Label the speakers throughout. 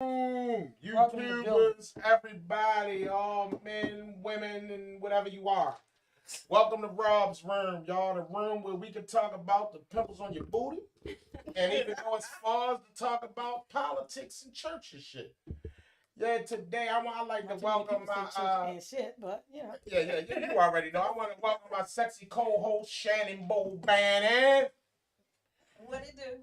Speaker 1: YouTubers, everybody, all men, women, and whatever you are. Welcome to Rob's Room, y'all. The room where we can talk about the pimples on your booty and even go as far as to talk about politics and church and shit. Yeah, today I like to welcome my
Speaker 2: and shit, but you know.
Speaker 1: you already know. I want to welcome my sexy co-host Shannon Bowl Bannon.
Speaker 3: What it do?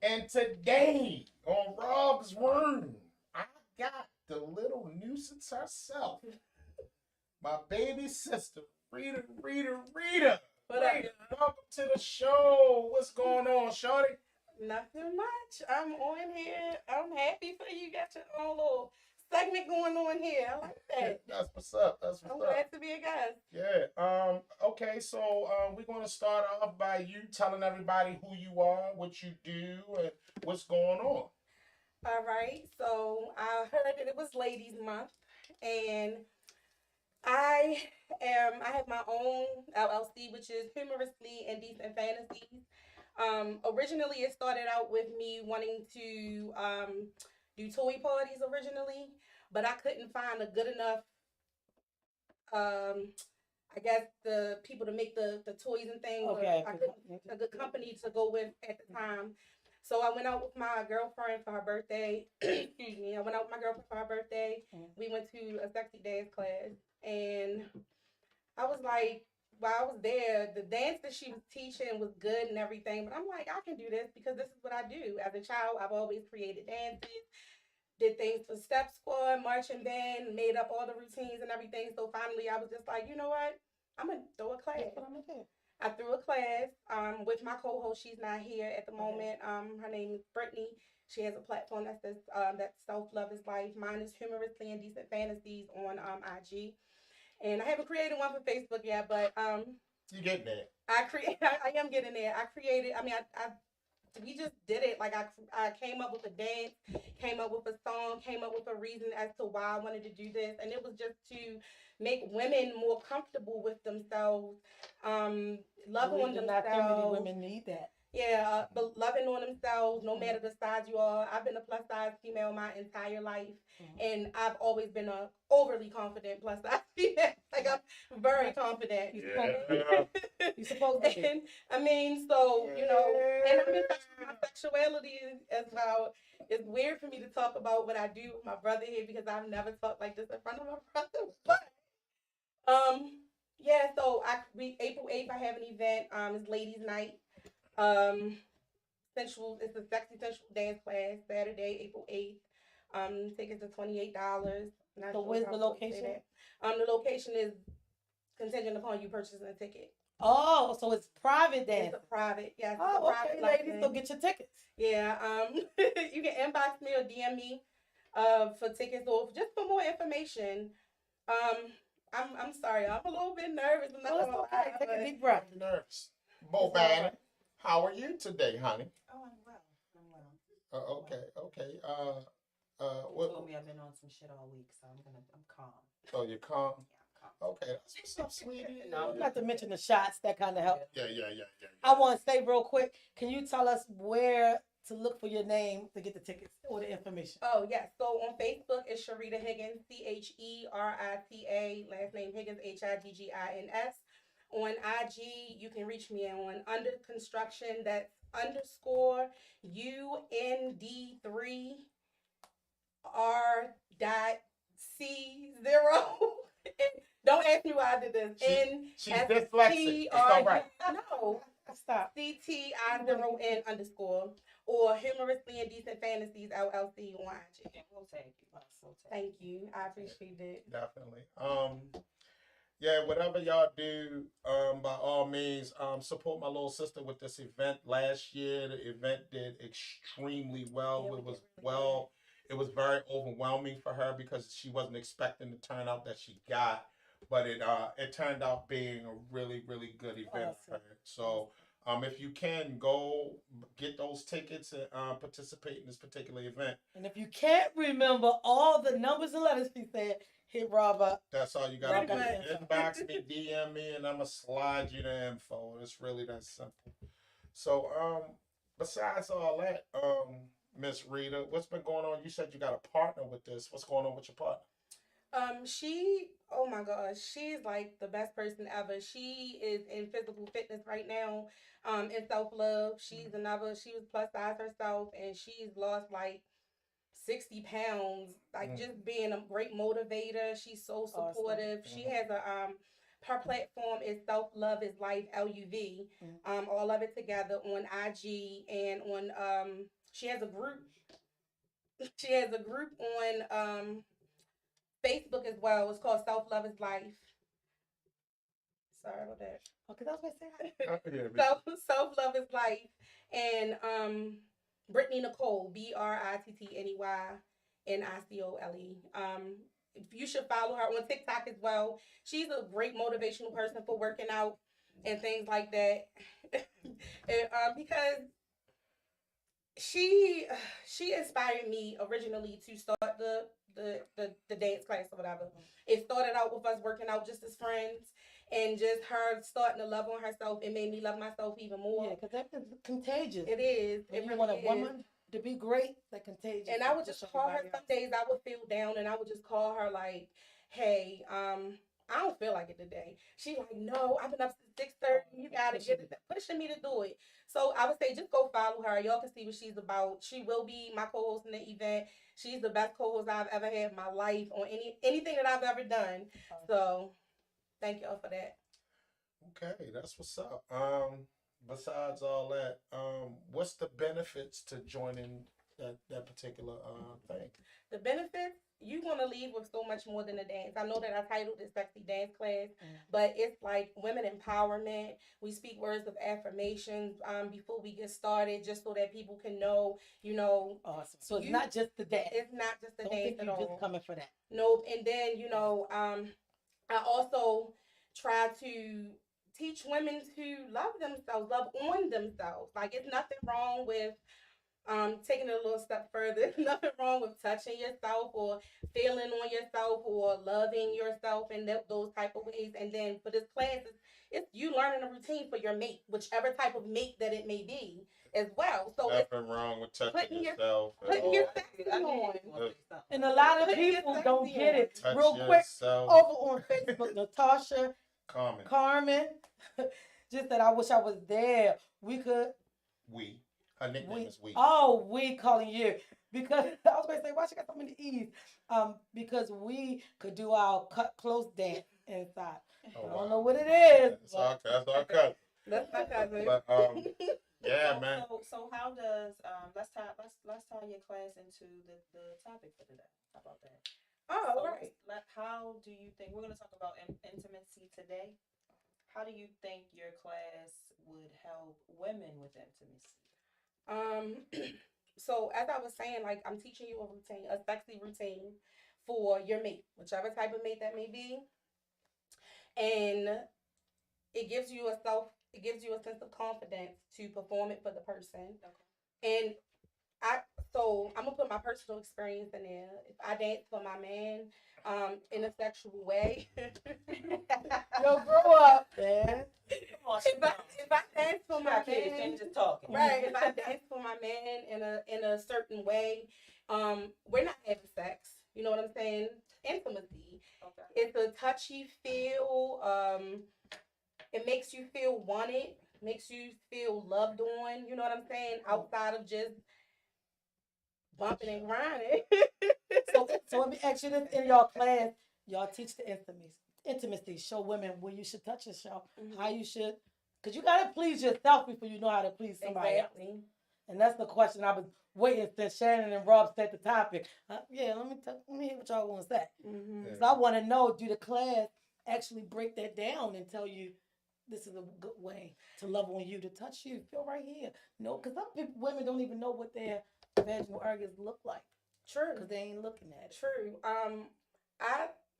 Speaker 1: And today on Rob's Room, I got the little nuisance herself, my baby sister, Rita.
Speaker 3: What up?
Speaker 1: Rita, welcome to the show. What's going on, shorty?
Speaker 3: Nothing much. I'm on here. I'm happy for you. Got your own little segment going on here. I like that.
Speaker 1: That's what's up.
Speaker 3: I'm glad to be a guest.
Speaker 1: Yeah. Okay. So, we're gonna start off by you telling everybody who you are, what you do, and what's going on.
Speaker 3: All right. So I heard that it was Ladies Month, and I I have my own LLC, which is Humorously Indecent Fantasies. Originally, it started out with me wanting to do toy parties originally, but I couldn't find a good enough, um, I guess, the people to make the toys and things.
Speaker 2: Okay.
Speaker 3: I couldn't a good company to go with at the time. So I went out with my girlfriend for her birthday. Excuse me. I went out with my girlfriend for her birthday. We went to a sexy dance class, and I was like, while I was there, the dance that she was teaching was good and everything, but I'm like, I can do this because this is what I do. As a child, I've always created dances, did things for step squad, marching band, made up all the routines and everything. So finally, I was just like, you know what? I'm gonna throw a class.
Speaker 2: That's what I'm gonna do.
Speaker 3: I threw a class with my co-host. She's not here at the moment. Her name is Brittany. She has a platform that says that self love is life. Mine is Humorously Indecent Fantasies on IG. And I haven't created one for Facebook yet, but
Speaker 1: You getting there?
Speaker 3: I am getting there. I created. I mean, I we just did it. Like I came up with a dance, came up with a song, came up with a reason as to why I wanted to do this, and it was just to make women more comfortable with themselves, love on
Speaker 2: Not too many
Speaker 3: themselves.
Speaker 2: women need that.
Speaker 3: Yeah, but loving on themselves, no matter the size you are. I've been a plus size female my entire life, and I've always been a overly confident plus size female. Like I'm very confident.
Speaker 1: Yeah.
Speaker 2: You supposed to be.
Speaker 3: And I mean, so you know, and I mean, my sexuality as well. It's weird for me to talk about what I do with my brother here because I've never talked like this in front of my brother. But yeah. So April 8th I have an event. It's Ladies Night. Um, Sensual. It's a sexy sensual dance class. Saturday, April 8th. Tickets are $28.
Speaker 2: So where's the location?
Speaker 3: The location is contingent upon you purchasing a ticket.
Speaker 2: Oh, so it's private dance.
Speaker 3: It's a private, yes.
Speaker 2: Oh, okay, ladies, so get your tickets.
Speaker 3: Yeah. You can inbox me or DM me, for tickets or just for more information. I'm sorry, I'm a little bit nervous. I'm not
Speaker 2: Well, it's
Speaker 3: gonna
Speaker 2: okay.
Speaker 3: lie,
Speaker 2: Take
Speaker 3: but
Speaker 2: a deep breath.
Speaker 1: I'm nervous. Bo Bannon, how are you today, honey?
Speaker 4: Oh, I'm well. I'm well.
Speaker 1: Okay.
Speaker 4: You
Speaker 1: What?
Speaker 4: told me I've been on some shit all week, so I'm calm.
Speaker 1: Oh, you're calm.
Speaker 4: Yeah, I'm calm.
Speaker 1: Okay, that's what's up, sweetie.
Speaker 2: No, not to mention the shots that kind of help.
Speaker 1: Yeah.
Speaker 2: I want to say real quick. Can you tell us where to look for your name to get the tickets or the information?
Speaker 3: Oh yes. So on Facebook it's Sharita Higgins, CHERITA, last name Higgins, HIGGINS. On IG you can reach me on Under Construction. That's underscore UND3 R.C0. Don't ask me why I did this.
Speaker 1: She's dyslexic. It's all right.
Speaker 3: No.
Speaker 2: Stop.
Speaker 3: CTI0N underscore or Humorously Indecent Fantasies LLC on IG.
Speaker 4: We'll take you. We'll take
Speaker 3: Thank you. I appreciate it.
Speaker 1: Definitely. Yeah, whatever y'all do, by all means, support my little sister with this event. Last year, the event did extremely well.
Speaker 3: Yeah,
Speaker 1: It was it was very overwhelming for her because she wasn't expecting the turnout that she got, but it turned out being a really good event for her. So if you can go get those tickets and participate in this particular event.
Speaker 2: And if you can't remember all the numbers and letters she said, hit Rob up.
Speaker 1: That's all you gotta do.
Speaker 2: Rob got the
Speaker 1: Inbox me, DM me, and I'ma slide you the info. It's really that simple. So besides all that, Miss Rita. What's been going on? You said you got a partner with this. What's going on with your partner?
Speaker 3: Oh my gosh, she's like the best person ever. She is in physical fitness right now, in self love. She was plus size herself, and she's lost like 60 pounds, like just being a great motivator. She's so supportive. She has a her platform is Self Love is Life LUV. All of it together on IG and on she has a group. She has a group on Facebook as well. It's called Self Love is Life. Sorry about that.
Speaker 2: Okay, that's what I said.
Speaker 3: Self Love is Life, and Brittany Nicole, BrittanyNicole. You should follow her on TikTok as well. She's a great motivational person for working out and things like that. And, because she inspired me originally to start the dance class or whatever. It started out with us working out just as friends, and just her starting to love on herself. It made me love myself even more.
Speaker 2: Yeah, because that is contagious.
Speaker 3: It is.
Speaker 2: When
Speaker 3: It
Speaker 2: you
Speaker 3: really
Speaker 2: want a
Speaker 3: is.
Speaker 2: woman to be great, that contagious.
Speaker 3: And I would just call her.
Speaker 2: everybody
Speaker 3: Some
Speaker 2: else.
Speaker 3: days I would feel down, and I would just call her like, "Hey, I don't feel like it today." She like, "No, I've been up since 6:30. You gotta get it," pushing me to do it. So I would say just go follow her. Y'all can see what she's about. She will be my co-host in the event. She's the best co-host I've ever had in my life on anything that I've ever done. So thank y'all for that.
Speaker 1: Okay, that's what's up. Besides all that, what's the benefits to joining that particular thing?
Speaker 3: The benefits, you're going to leave with so much more than a dance. I know that I titled it Sexy Dance Class, but it's like women empowerment. We speak words of affirmations before we get started, just so that people can know,
Speaker 2: Awesome. So it's not just the dance.
Speaker 3: It's not just the
Speaker 2: Don't
Speaker 3: dance
Speaker 2: think
Speaker 3: at
Speaker 2: you're
Speaker 3: all.
Speaker 2: just coming for that.
Speaker 3: Nope. And then, I also try to teach women to love themselves, love on themselves. Like, it's nothing wrong with taking it a little step further. Nothing wrong with touching yourself or feeling on yourself or loving yourself in those type of ways. And then for this class, it's you learning a routine for your mate, whichever type of mate that it may be as well. So
Speaker 1: Nothing wrong with touching yourself.
Speaker 3: putting your sexy on.
Speaker 2: And a lot of
Speaker 3: Putting your
Speaker 2: people
Speaker 3: sexy
Speaker 2: don't get
Speaker 3: on.
Speaker 2: it.
Speaker 1: Touch
Speaker 2: Real quick,
Speaker 1: yourself.
Speaker 2: over on Facebook, Natasha
Speaker 1: Carmen.
Speaker 2: just that I wish I was there. We could.
Speaker 1: Her nickname is We.
Speaker 2: Oh, we calling you. Because I was going to say, why she got so many E's? Because we could do our cut close dance inside.
Speaker 1: Oh,
Speaker 2: I
Speaker 1: wow.
Speaker 2: don't know what it is.
Speaker 1: That's our cousin.
Speaker 3: That's my cousin.
Speaker 1: But yeah,
Speaker 4: So-
Speaker 1: man.
Speaker 4: So how does let's tie your class into the topic for today. How about that?
Speaker 3: Oh,
Speaker 4: So
Speaker 3: right.
Speaker 4: how do you think we're going to talk about intimacy today? How do you think your class would help women with intimacy?
Speaker 3: So as I was saying, like, I'm teaching you a sexy routine for your mate, whichever type of mate that may be. And it gives you a sense of confidence to perform it for the person.
Speaker 4: Okay.
Speaker 3: And I'm gonna put my personal experience in there. If I dance for my man, in a sexual way.
Speaker 2: Yo, grow up, man.
Speaker 3: If I dance for my man,
Speaker 4: just talking.
Speaker 3: right? If I dance for my man in a certain way, we're not having sex. You know what I'm saying? Intimacy.
Speaker 4: Okay.
Speaker 3: It's a touchy feel. It makes you feel wanted. Makes you feel loved on. You know what I'm saying? Outside of just bumping and grinding.
Speaker 2: So let me ask you this: in your class, y'all teach the intimacy, show women where you should touch yourself, how you should, because you gotta please yourself before you know how to please somebody else. And that's the question I was waiting since Shannon and Rob set the topic. Let me hear what y'all want to say. So I want to know, do the class actually break that down and tell you this is a good way to love on you, to touch you, feel right here? No, because some women don't even know what their vaginal areas look like.
Speaker 3: True.
Speaker 2: Because they ain't looking at it.
Speaker 3: True.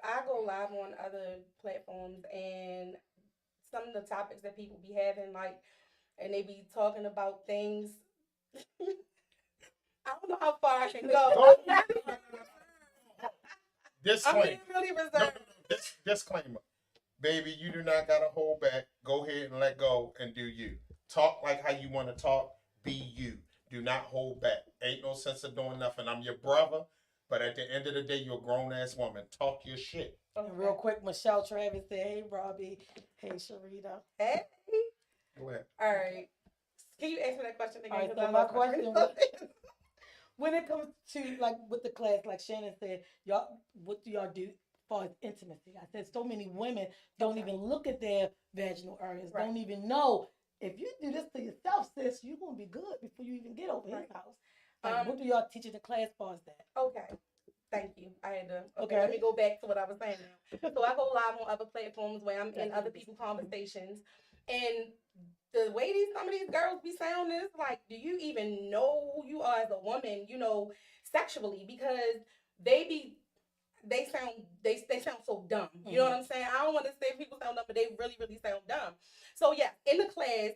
Speaker 3: I go live on other platforms, and some of the topics that people be having, like, and they be talking about things. I don't know how far I can go.
Speaker 1: Disclaimer.
Speaker 3: I'm being really reserved.
Speaker 1: Disclaimer. Baby, you do not gotta hold back. Go ahead and let go and do you. Talk like how you want to talk. Be you. Do not hold back. ain't no sense of doing nothing. I'm your brother, but at the end of the day, you're a grown ass woman. Talk your shit.
Speaker 2: And real quick, Michelle Travis said, "Hey, Robbie. Hey, Sharita."
Speaker 3: Hey.
Speaker 1: Go ahead.
Speaker 3: All right. Can you answer that question again?
Speaker 2: All right,
Speaker 3: 'Cause
Speaker 2: so
Speaker 3: I
Speaker 2: my
Speaker 3: lost train
Speaker 2: question
Speaker 3: of
Speaker 2: was-
Speaker 3: thought.
Speaker 2: When it comes to like with the class, like Shannon said, y'all, what do y'all do as far as intimacy? I said so many women don't
Speaker 3: Okay.
Speaker 2: even look at their vaginal areas,
Speaker 3: Right.
Speaker 2: don't even know if you do this to yourself, sis, you're gonna be good before you even get over his
Speaker 3: Right.
Speaker 2: house. Like, what do y'all teach in the class as far as that?
Speaker 3: Okay. Thank you. I had to. Okay,
Speaker 2: Okay.
Speaker 3: let me go back to what I was saying now. So I go live on other platforms where I'm in
Speaker 2: Gotcha.
Speaker 3: other people's conversations. And the way some of these girls be sounding is like, do you even know who you are as a woman, sexually? Because they sound so dumb. You know what I'm saying? I don't want to say people sound dumb, but they really, really sound dumb. So yeah, in the class,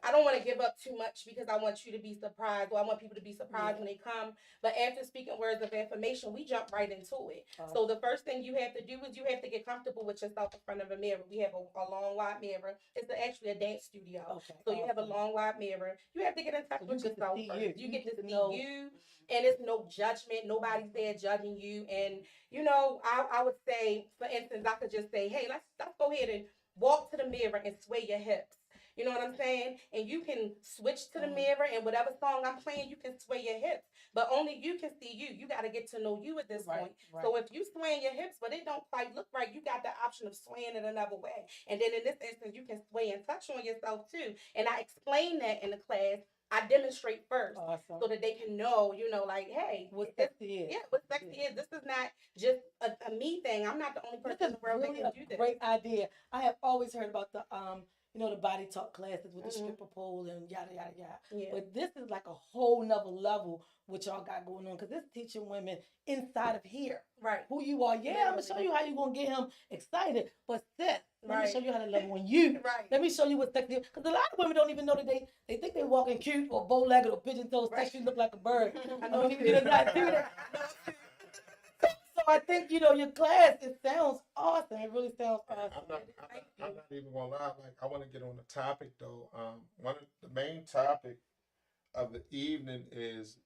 Speaker 3: I don't want to give up too much because I want you to be surprised, or I want people to be surprised when they come. But after speaking words of affirmation, we jump right into it. So the first thing you have to do is you have to get comfortable with yourself in front of a mirror. We have a long, wide mirror. It's actually a dance studio.
Speaker 2: Okay.
Speaker 3: So you have a long, wide mirror. You have to get in touch
Speaker 2: So you
Speaker 3: with
Speaker 2: get to
Speaker 3: yourself
Speaker 2: see
Speaker 3: first.
Speaker 2: you.
Speaker 3: You
Speaker 2: You
Speaker 3: get
Speaker 2: get
Speaker 3: to
Speaker 2: to
Speaker 3: see
Speaker 2: know.
Speaker 3: you, and it's no judgment. Nobody's there judging you. And I would say, for instance, I could just say, hey, let's go ahead and walk to the mirror and sway your hips. You know what I'm saying? And you can switch to the mirror, and whatever song I'm playing, you can sway your hips. But only you can see you. You got to get to know you at this point.
Speaker 2: Right.
Speaker 3: So if you swaying your hips, but it don't quite look right, you got the option of swaying it another way. And then in this instance, you can sway and touch on yourself too. And I explain that in the class. I demonstrate first
Speaker 2: Awesome.
Speaker 3: so that they can know, like, hey,
Speaker 2: What
Speaker 3: this,
Speaker 2: sexy is.
Speaker 3: yeah, what sexy is. This is not just a me thing. I'm not the only person
Speaker 2: This
Speaker 3: in
Speaker 2: is
Speaker 3: the world
Speaker 2: really
Speaker 3: that can do
Speaker 2: a
Speaker 3: this.
Speaker 2: great idea. I have always heard about the the body talk classes with the
Speaker 3: Mhm.
Speaker 2: stripper pole and yada yada yada.
Speaker 3: Yeah.
Speaker 2: But this is like a whole nother level what y'all got going on because it's teaching women inside of here
Speaker 3: Right.
Speaker 2: who you are. Yeah, I'm gonna show you how you gonna get him excited. But sis, let me
Speaker 3: Right.
Speaker 2: show you how to love on you.
Speaker 3: Right.
Speaker 2: Let me show you what sexy is. Because a lot of women don't even know that they think they walking cute or bow-legged or pigeon-toed,
Speaker 3: Right.
Speaker 2: sexy, look like a bird.
Speaker 3: I
Speaker 2: I
Speaker 3: know
Speaker 2: know
Speaker 3: you
Speaker 2: people do not do that. So I think your class, it sounds awesome. It really sounds awesome.
Speaker 1: I'm not even gonna lie. Like, I want to get on the topic though. One of the main topic of the evening is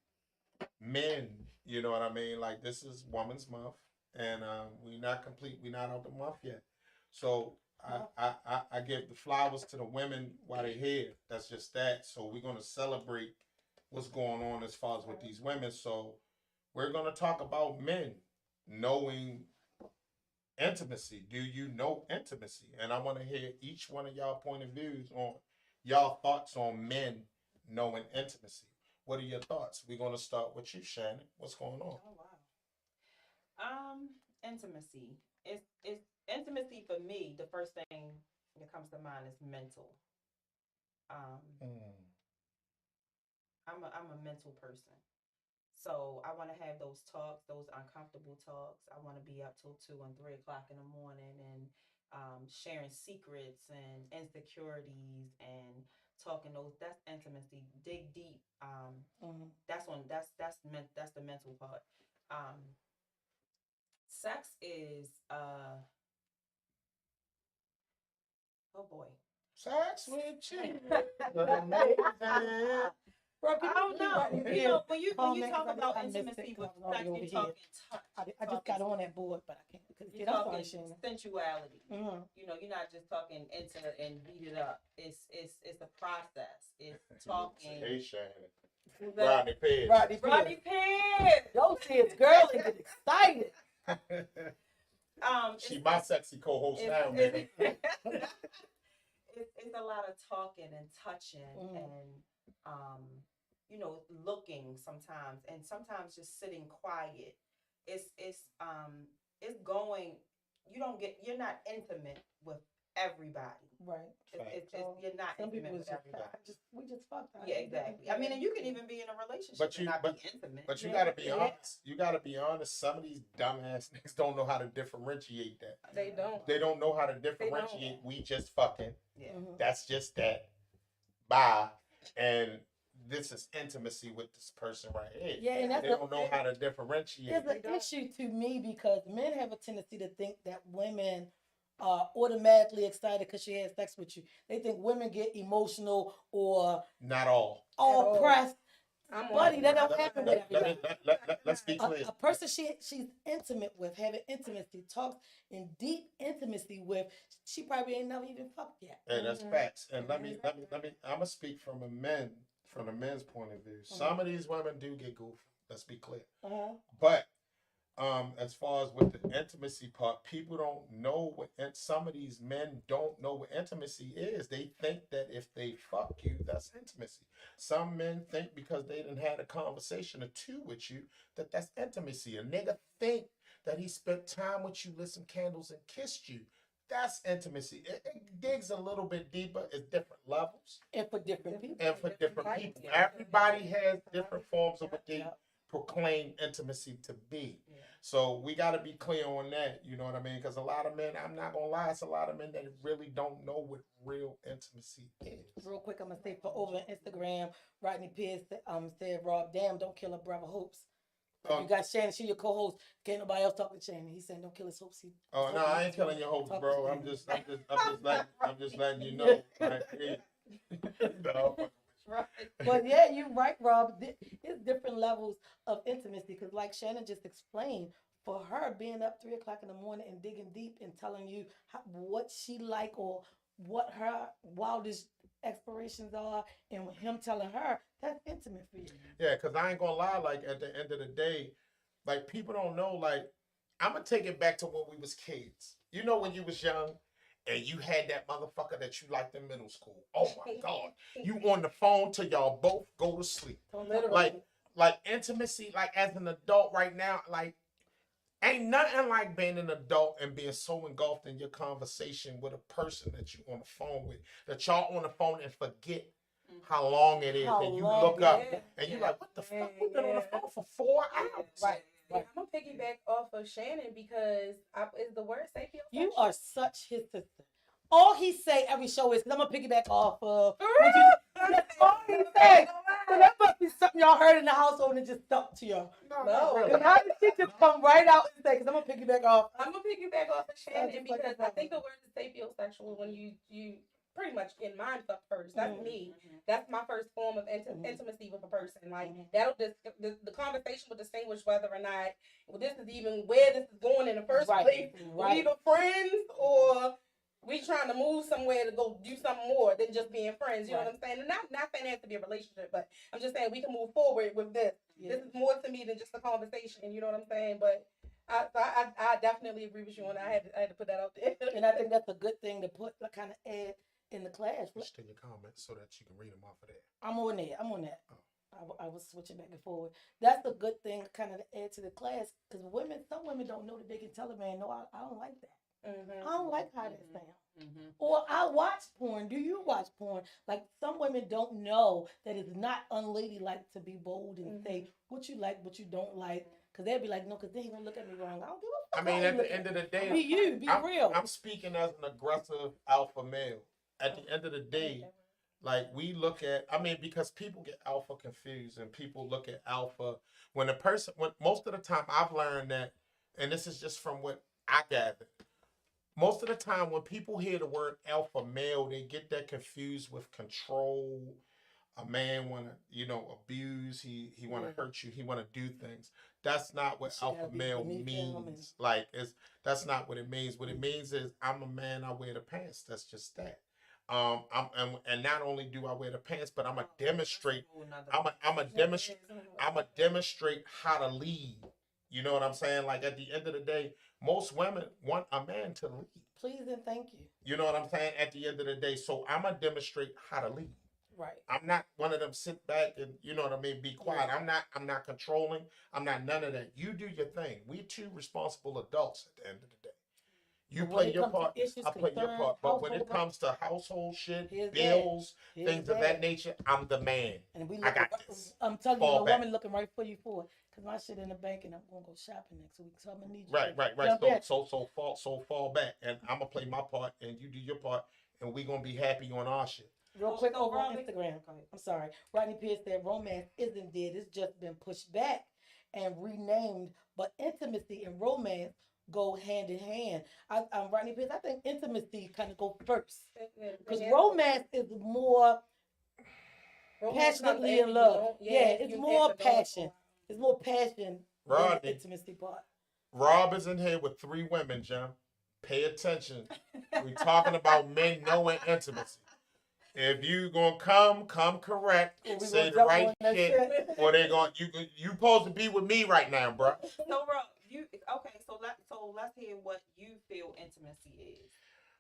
Speaker 1: men. You know what I mean? Like, this is Women's Month, and we're not complete. We're not out the month yet. So I give the flowers to the women while they're here. That's just that. So we're gonna celebrate what's going on as far as with these women. So we're gonna talk about men knowing intimacy. Do you know intimacy? And I want to hear each one of y'all point of views on y'all thoughts on men knowing intimacy. What are your thoughts? We're gonna start with you, Shannon. What's going on?
Speaker 4: Oh wow. Intimacy. It's intimacy for me. The first thing that comes to mind is mental. I'm a mental person. So I want to have those talks, those uncomfortable talks. I want to be up till 2 and 3 o'clock in the morning and sharing secrets and insecurities and talking those. That's intimacy. Dig deep. That's the mental part. Sex is oh boy.
Speaker 1: Sex with you.
Speaker 2: Bro,
Speaker 4: I don't know. When you
Speaker 2: Comment,
Speaker 4: talk
Speaker 2: 'cause
Speaker 4: about
Speaker 2: I missed it,
Speaker 4: intimacy
Speaker 2: 'cause
Speaker 4: with
Speaker 2: I was
Speaker 4: sex,
Speaker 2: over
Speaker 4: you're
Speaker 2: here.
Speaker 4: talking touch.
Speaker 2: I just got on that board, but I can't.
Speaker 4: You're
Speaker 2: I'm sorry,
Speaker 4: talking
Speaker 2: Shannon.
Speaker 4: sensuality.
Speaker 2: Mm-hmm.
Speaker 4: You're not just talking into and beat it up. It's a process. It's talking.
Speaker 1: Hey, Shannon.
Speaker 4: Rodney
Speaker 1: Rodney Perry.
Speaker 4: Perry.
Speaker 2: Yo, kids, girl, they get excited.
Speaker 1: She my sexy co-host now, man.
Speaker 4: It's a lot of talking and touching and looking sometimes, and sometimes just sitting quiet. It's going. You're not intimate with everybody.
Speaker 2: Right.
Speaker 4: You're not
Speaker 2: Some
Speaker 4: intimate
Speaker 2: people
Speaker 4: with
Speaker 2: just,
Speaker 4: everybody.
Speaker 2: we just fucked.
Speaker 4: Yeah, exactly. I mean, and you can even be in a relationship
Speaker 1: But
Speaker 4: and not
Speaker 1: but-
Speaker 4: be intimate.
Speaker 1: But you
Speaker 2: Yeah.
Speaker 1: gotta be honest. You gotta be honest. Some of these dumbass niggas don't know how to differentiate that.
Speaker 3: They don't.
Speaker 1: They don't know how to differentiate. We just fucking.
Speaker 4: Yeah.
Speaker 2: Mm-hmm.
Speaker 1: That's just that. Bye. And this is intimacy with this person right here.
Speaker 2: Yeah, and that's
Speaker 1: They don't know how to differentiate.
Speaker 2: It's
Speaker 3: They
Speaker 2: an
Speaker 3: don't.
Speaker 2: issue to me because men have a tendency to think that women are automatically excited because she had sex with you. They think women get emotional or
Speaker 1: Not all.
Speaker 2: all
Speaker 3: all.
Speaker 2: pressed
Speaker 3: I'm
Speaker 2: Buddy,
Speaker 3: on
Speaker 2: that
Speaker 3: it.
Speaker 2: don't happen with everybody.
Speaker 1: Let's be clear.
Speaker 2: A person she's intimate with, having intimacy, talks in deep intimacy with, she probably ain't never even fucked yet.
Speaker 1: And that's
Speaker 3: Mhm.
Speaker 1: facts. And let me. I'm gonna speak from the men's point of view. Some of these women do get goofy. Let's be clear.
Speaker 2: Uh-huh.
Speaker 1: But as far as with the intimacy part, people don't know what, and some of these men don't know what intimacy is. They think that if they fuck you, that's intimacy. Some men think because they didn't had a conversation or two with you that that's intimacy. A nigga think that he spent time with you, lit some candles, and kissed you. That's intimacy. It digs a little bit deeper. It's different levels
Speaker 2: And for different people.
Speaker 1: and for different people.
Speaker 3: Yeah.
Speaker 1: Everybody has different forms of what they
Speaker 2: Yeah.
Speaker 1: proclaim intimacy to be.
Speaker 4: Yeah.
Speaker 1: So we got to be clear on that. You know what I mean? Because a lot of men, I'm not gonna lie, it's a lot of men that really don't know what real intimacy is.
Speaker 2: Real quick, I'm gonna say for over on Instagram, Rodney Pierce said, Rob, damn, don't kill a brother hopes. You got Shannon, she your co-host. Can't nobody else talk to Shannon. He's saying don't kill his hopes.
Speaker 1: Oh no, I ain't killing your hopes, bro. I'm just letting you know. Like, hey, no.
Speaker 2: But yeah, you're right, Rob. It's different levels of intimacy because, like Shannon just explained, for her being up 3 o'clock in the morning and digging deep and telling you what she like or what her wildest aspirations are, and him telling her, that's intimate for you.
Speaker 1: Yeah, because I ain't gonna lie, like at the end of the day, like people don't know, like I'm gonna take it back to when we was kids. You know when you was young and you had that motherfucker that you liked in middle school. Oh my God. You on the phone till y'all both go to sleep.
Speaker 3: Literally.
Speaker 1: Like intimacy, like as an adult right now, like ain't nothing like being an adult and being so engulfed in your conversation with a person that you on the phone with, that y'all on the phone and forget how long it is.
Speaker 2: How
Speaker 1: and you
Speaker 2: long,
Speaker 1: look up
Speaker 3: yeah.
Speaker 1: and you like, what the fuck? We've been on the
Speaker 3: Yeah.
Speaker 1: phone for 4 hours.
Speaker 2: Right.
Speaker 3: Yeah, I'm gonna piggyback off of Shannon because is the word sapiosexual?
Speaker 2: You are such his sister. All he say every show is, 'cause I'm gonna piggyback off of. That's all he say. So that must be something y'all heard in the household and it just stuck to y'all.
Speaker 1: No,
Speaker 3: No.
Speaker 1: not really.
Speaker 2: And how did she just come right out and say, 'cause I'm gonna piggyback off.
Speaker 3: I'm gonna piggyback off of Shannon
Speaker 2: just like
Speaker 3: because
Speaker 2: a
Speaker 3: I think the word is sapiosexual when you pretty much in mind fuck first. That's
Speaker 2: Mhm.
Speaker 3: me. That's my first form of
Speaker 2: Mhm.
Speaker 3: intimacy with a person. Like
Speaker 2: Mhm.
Speaker 3: that'll the conversation will distinguish whether or not this is even where this is going in the first
Speaker 2: Right.
Speaker 3: place.
Speaker 2: Right.
Speaker 3: We either friends or we trying to move somewhere to go do something more than just being friends. You know what I'm saying? And not saying it has to be a relationship, but I'm just saying we can move forward with this.
Speaker 2: Yeah.
Speaker 3: This is more to me than just a conversation. You know what I'm saying? But I definitely agree with you, and I had to put that out there.
Speaker 2: And I think that's a good thing to put, like, kind of add in the class.
Speaker 1: Switch to your comments so that you can read them off of there.
Speaker 2: I'm on that. I was switching back and forward. That's a good thing, kind of to add to the class, because some women don't know that they can tell a man, no, I don't like that.
Speaker 3: Mhm.
Speaker 2: I don't like how that sounds. Or I watch porn. Do you watch porn? Like some women don't know that it's not unladylike to be bold and say what you like, what you don't like, because they'll be like, no, because they ain't gonna look at me wrong. I don't give a fuck.
Speaker 1: I mean,
Speaker 2: how you
Speaker 1: at
Speaker 2: look
Speaker 1: the end of the
Speaker 2: me.
Speaker 1: day,
Speaker 2: Be you, be real.
Speaker 1: I'm speaking as an aggressive alpha male. At the end of the day, like we look at, I mean, because people get alpha confused and people look at alpha when most of the time I've learned that, and this is just from what I gathered, most of the time when people hear the word alpha male, they get that confused with control. A man want to, abuse. He want to hurt you. He want to do things. That's not what
Speaker 2: She gotta
Speaker 1: alpha
Speaker 2: be
Speaker 1: male
Speaker 2: beneath him and-
Speaker 1: means. That's not what it means. What it means is I'm a man. I wear the pants. That's just that. And not only do I wear the pants, but I'm a demonstrate. I'm a demonstrate how to lead. You know what I'm saying? Like at the end of the day, most women want a man to lead.
Speaker 2: Please and thank you.
Speaker 1: You know what I'm saying? At the end of the day, so I'm gonna demonstrate how to lead.
Speaker 2: Right.
Speaker 1: I'm not one of them sit back and be quiet. I'm not controlling. I'm not none of that. You do your thing. We two responsible adults at the end of the day. You
Speaker 2: But when
Speaker 1: play
Speaker 2: it
Speaker 1: your
Speaker 2: comes to
Speaker 1: part.
Speaker 2: issues,
Speaker 1: I play your
Speaker 2: concerns,
Speaker 1: part. But when it
Speaker 2: household
Speaker 1: comes to household shit,
Speaker 2: Here's
Speaker 1: bills,
Speaker 2: Here's
Speaker 1: things of that nature, I'm the man.
Speaker 2: And we
Speaker 1: I got
Speaker 2: looking,
Speaker 1: this.
Speaker 2: I'm telling
Speaker 1: Fall
Speaker 2: you, the
Speaker 1: back.
Speaker 2: woman looking right for you for it. Because my shit in the bank and I'm going to go shopping next week. So I'm going to need you.
Speaker 1: Right.
Speaker 2: Jump in.
Speaker 1: So fall back, and I'm gonna play my part, and you do your part, and we gonna be happy on our shit.
Speaker 2: Real quick over on Instagram. I'm sorry. Rodney Pierce said romance isn't dead. It's just been pushed back and renamed. But intimacy and romance go hand in hand. Rodney Pierce, I think intimacy kind of go first. Because romance is more,
Speaker 3: Romance comes
Speaker 2: passionately
Speaker 3: after
Speaker 2: in
Speaker 3: you
Speaker 2: love.
Speaker 3: know-
Speaker 2: Yeah, it's
Speaker 3: you
Speaker 2: more
Speaker 3: after knowing for a
Speaker 2: passion.
Speaker 3: while.
Speaker 2: It's more passion than the
Speaker 1: Rodney.
Speaker 2: intimacy part.
Speaker 1: Rob is in here with 3 women, Jim. Pay attention. We talking about men knowing intimacy. If you gonna come correct,
Speaker 2: Or we
Speaker 1: say
Speaker 2: gonna
Speaker 1: the
Speaker 2: jump
Speaker 1: right
Speaker 2: on that
Speaker 1: shit, or they gonna you supposed to be with me right now, bro.
Speaker 4: So, Rob, you okay? Let's hear what you feel intimacy is.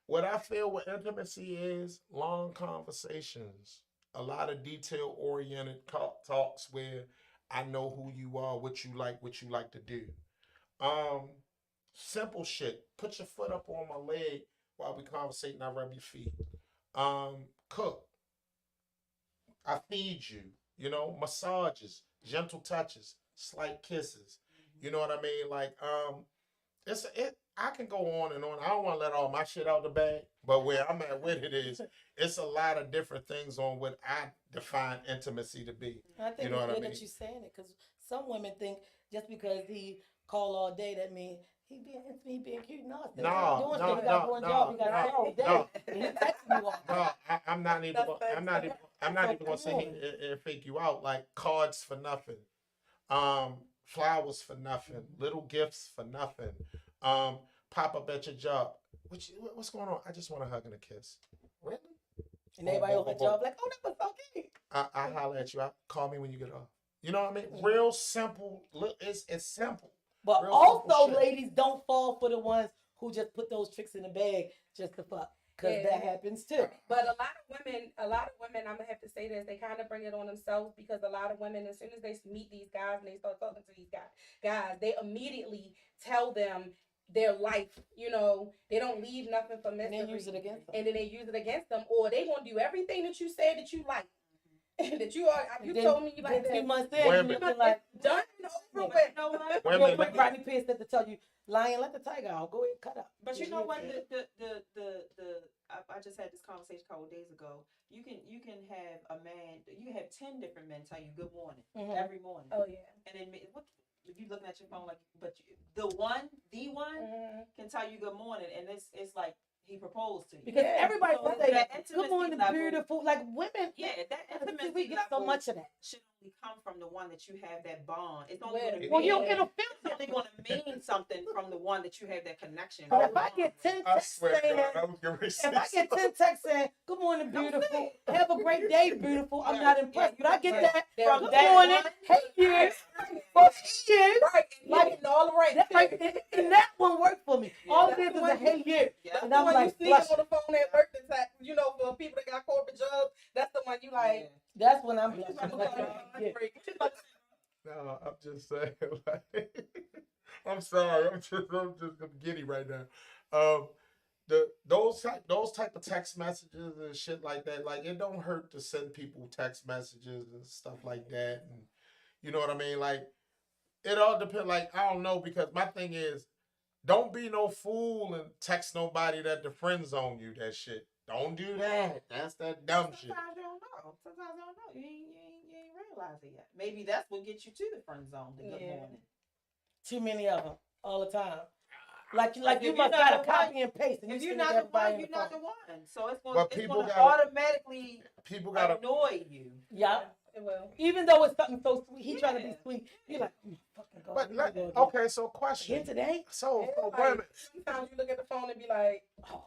Speaker 1: What I feel with intimacy is long conversations, a lot of detail oriented talks where I know who you are, what you like to do. Um, Simple shit. Put your foot up on my leg while we conversating. I rub your feet. Cook. I feed you. You know, massages, gentle touches, slight kisses. You know what I mean? Like, it. I can go on and on. I don't want to let all my shit out the bag, but where I'm at with it is, it's a lot of different things on what I define intimacy to be.
Speaker 2: I think
Speaker 1: You know
Speaker 2: it's
Speaker 1: what I
Speaker 2: good
Speaker 1: mean?
Speaker 2: that you're saying it because some women think just because he call all day that means he being intimate, he being cute. No, it's
Speaker 1: No,
Speaker 2: doing
Speaker 1: no,
Speaker 2: shit. You got
Speaker 1: no,
Speaker 2: one job. You got
Speaker 1: no,
Speaker 2: to all day.
Speaker 1: no.
Speaker 2: And he texting you all day.
Speaker 1: No, I'm not even.
Speaker 3: That's
Speaker 1: Gonna,
Speaker 3: facts.
Speaker 1: I'm not
Speaker 2: So
Speaker 1: even gonna
Speaker 2: come
Speaker 1: say
Speaker 2: on.
Speaker 1: and fake you out. Like cards for nothing, flowers for nothing, little gifts for nothing. Pop up at your job. What's going on? I just want a hug and a kiss. Really?
Speaker 2: And everybody on her job like, oh, that was so cute.
Speaker 1: I holler at you. Call me when you get off. You know what I mean?
Speaker 2: Mhm.
Speaker 1: Real simple. Look, it's simple.
Speaker 2: But
Speaker 1: Real simple
Speaker 2: also,
Speaker 1: shit.
Speaker 2: ladies, don't fall for the ones who just put those tricks in the bag just to fuck. Because
Speaker 3: Yeah.
Speaker 2: that happens too.
Speaker 3: But a lot of women, I'm gonna have to say this, they kind of bring it on themselves because a lot of women, as soon as they meet these guys and they start talking to these guys, they immediately tell them their life. You know, they don't leave nothing for
Speaker 2: And
Speaker 3: mystery.
Speaker 2: then use it against them.
Speaker 3: And then they use it against them, or they gonna do everything that you said that you like, that you are. You
Speaker 2: Then-
Speaker 3: told me you like
Speaker 2: then 2
Speaker 3: that.
Speaker 2: months in,
Speaker 1: Women.
Speaker 2: you looking like,
Speaker 3: Done and over
Speaker 2: Yeah.
Speaker 3: with.
Speaker 4: You know what?
Speaker 1: Women,
Speaker 2: real quick, Rodney Pierce said to tell you, lion, let the tiger out. Go ahead, cut up.
Speaker 4: But you know what?
Speaker 2: Yeah.
Speaker 4: I just had this conversation a couple of days ago. You can have a man. You can have 10 different men tell you good morning
Speaker 2: Mhm.
Speaker 4: every morning,
Speaker 3: Oh yeah.
Speaker 4: and then what? If you looking at your phone like, but the one
Speaker 3: Mhm.
Speaker 4: can tell you good morning, and it's like he proposed to you.
Speaker 2: Because
Speaker 3: Yeah.
Speaker 2: everybody
Speaker 4: So
Speaker 2: will
Speaker 4: that
Speaker 2: say,
Speaker 4: intimacy
Speaker 2: good morning,
Speaker 4: level-
Speaker 2: beautiful. Like women,
Speaker 4: Yeah, that intimacy
Speaker 2: we get so
Speaker 4: level
Speaker 2: much of that.
Speaker 4: should only come from the one that you have that bond. It's only
Speaker 3: Well,
Speaker 4: going to
Speaker 2: Well,
Speaker 3: Yeah.
Speaker 2: it'll feel
Speaker 4: it's only going to mean something from the one that you have that connection.
Speaker 2: But
Speaker 4: with.
Speaker 2: if I get 10
Speaker 1: I
Speaker 2: texts
Speaker 1: swear,
Speaker 2: saying,
Speaker 1: God, I was getting ready to
Speaker 2: if
Speaker 1: say
Speaker 2: I get 10 texts saying, good morning,
Speaker 4: Don't
Speaker 2: beautiful,
Speaker 4: say it.
Speaker 2: have a great day, beautiful, I'm not
Speaker 4: Right.
Speaker 2: impressed.
Speaker 4: Yeah,
Speaker 2: But I get
Speaker 3: right.
Speaker 2: that
Speaker 3: From
Speaker 2: from
Speaker 3: day
Speaker 2: good morning,
Speaker 3: one.
Speaker 2: hey you,
Speaker 3: Right.
Speaker 2: or hey you.
Speaker 3: Right. And
Speaker 2: Like,
Speaker 3: you getting all the right.
Speaker 2: That, right, and that one worked for me.
Speaker 4: Yeah.
Speaker 2: All it
Speaker 3: That's
Speaker 2: is
Speaker 3: the
Speaker 2: is a
Speaker 3: one
Speaker 2: hey you.
Speaker 4: Yeah.
Speaker 2: And
Speaker 3: The
Speaker 2: I'm
Speaker 3: one
Speaker 2: like,
Speaker 3: you sneaking
Speaker 2: flush.
Speaker 3: on the phone at work that's like, you know, for people that got corporate jobs, that's the one you like.
Speaker 2: That's when I'm
Speaker 3: You just
Speaker 2: blushing.
Speaker 3: about to
Speaker 2: Like,
Speaker 3: call
Speaker 2: yeah.
Speaker 3: lunch break. What you about to say?
Speaker 1: No, I'm just saying. Like, I'm sorry. I'm just giddy right now. Those type of text messages and shit like that. Like it don't hurt to send people text messages and stuff like that. And you know what I mean? Like it all depends. Like I don't know because my thing is, don't be no fool and text nobody that the friend zone you. That shit. Don't do that. That's that dumb shit.
Speaker 4: Sometimes you don't know. Sometimes you don't know. You ain't realize it yet. Maybe that's what gets you to the friend zone. The good
Speaker 3: Yeah.
Speaker 4: morning.
Speaker 2: Too many of them all the time. Like you
Speaker 4: Like, if
Speaker 2: must
Speaker 4: you're not
Speaker 2: got a
Speaker 4: the one-
Speaker 2: copy and paste, and
Speaker 4: If
Speaker 2: you
Speaker 4: you're
Speaker 2: send it
Speaker 4: not
Speaker 2: to
Speaker 4: the
Speaker 2: everybody
Speaker 4: one,
Speaker 2: in
Speaker 4: you're
Speaker 2: the
Speaker 4: not
Speaker 2: phone.
Speaker 4: the one. So it's
Speaker 1: But
Speaker 4: going
Speaker 1: people
Speaker 4: to
Speaker 1: gotta-
Speaker 4: automatically
Speaker 1: People gotta.
Speaker 4: annoy you.
Speaker 2: Yeah.
Speaker 3: It will.
Speaker 2: Even though it's something so sweet, he trying to be
Speaker 4: Yeah.
Speaker 2: sweet. You're like, fucking God.
Speaker 1: But
Speaker 2: here we go again.
Speaker 1: okay, so
Speaker 2: Again
Speaker 1: question.
Speaker 2: today?
Speaker 1: So
Speaker 3: Yeah,
Speaker 1: for
Speaker 3: like,
Speaker 1: women.
Speaker 3: sometimes you look at the phone and be like,
Speaker 2: Oh.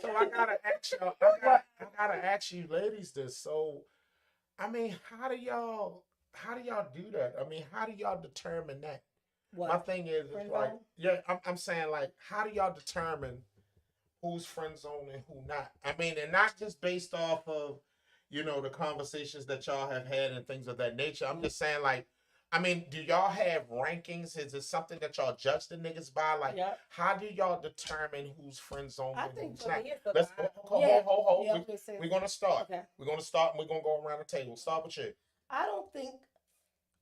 Speaker 1: So I gotta ask y'all. I gotta ask you, ladies, this. So, I mean, how do y'all do that? I mean, how do y'all determine that?
Speaker 2: What?
Speaker 1: My thing is,
Speaker 2: Friend
Speaker 1: it's like,
Speaker 2: zone?
Speaker 1: yeah, I'm saying like, how do y'all determine who's friend zone and who not? I mean, and not just based off of, the conversations that y'all have had and things of that nature. I'm just saying like, I mean, do y'all have rankings? Is it something that y'all judge the niggas by? Like,
Speaker 2: Yeah.
Speaker 1: how do y'all determine who's friend zone
Speaker 2: I
Speaker 1: and
Speaker 2: think
Speaker 1: who's
Speaker 3: for
Speaker 1: not?
Speaker 3: me, it's a
Speaker 1: Let's
Speaker 3: vibe.
Speaker 1: hold.
Speaker 2: Yeah.
Speaker 1: We-
Speaker 2: I'm just saying.
Speaker 1: We're gonna start.
Speaker 2: Okay.
Speaker 1: We're gonna start and we're gonna go around the table. Start with you.
Speaker 2: I don't think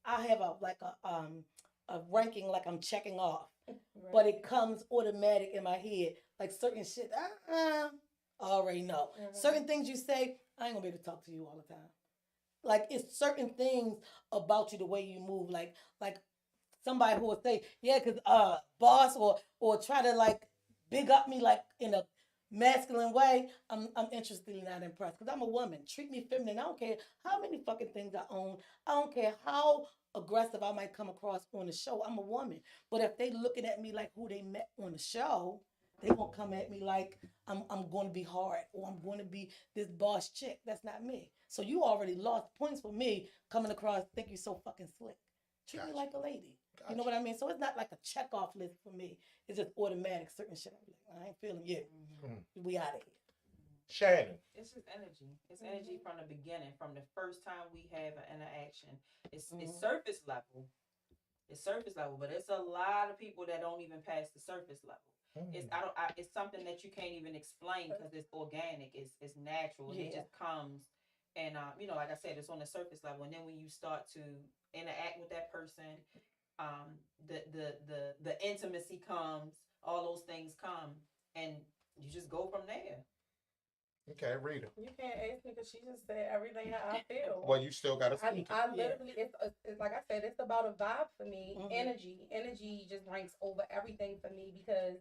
Speaker 2: I have a ranking like I'm checking off, but it comes automatic in my head. Like certain shit, I already know.
Speaker 3: Mhm.
Speaker 2: Certain things you say, I ain't gonna be able to talk to you all the time. Like it's certain things about you, the way you move. Like somebody who will say, yeah, cause boss or try to like big up me like in a masculine way, I'm interested in not impressed because I'm a woman. Treat me feminine. I don't care how many fucking things I own. I don't care how aggressive I might come across on the show. I'm a woman. But if they looking at me like who they met on the show, they won't come at me like I'm going to be hard or I'm going to be this boss chick. That's not me. So you already lost points for me coming across think you so fucking slick. Treat me
Speaker 1: Gotcha.
Speaker 2: like a lady. You
Speaker 1: Gotcha.
Speaker 2: know what I mean? So it's not like a check off list for me. It's just automatic certain shit. I'm like, I ain't feeling you. We out of here.
Speaker 1: Shannon.
Speaker 4: It's just energy. It's energy from the beginning, from the first time we have an interaction. It's surface level. It's surface level, but it's a lot of people that don't even pass the surface level. It's it's something that you can't even explain because it's organic. It's natural.
Speaker 2: Yeah.
Speaker 4: It just comes, and you know, like I said, it's on the surface level. And then when you start to interact with that person, the intimacy comes. All those things come, and you just go from there.
Speaker 1: Okay, Rita.
Speaker 3: You can't ask me because she just said everything how I feel.
Speaker 1: Well, you still got to speak.
Speaker 3: I literally, it's like I said, it's about a vibe for me. Energy just ranks over everything for me because,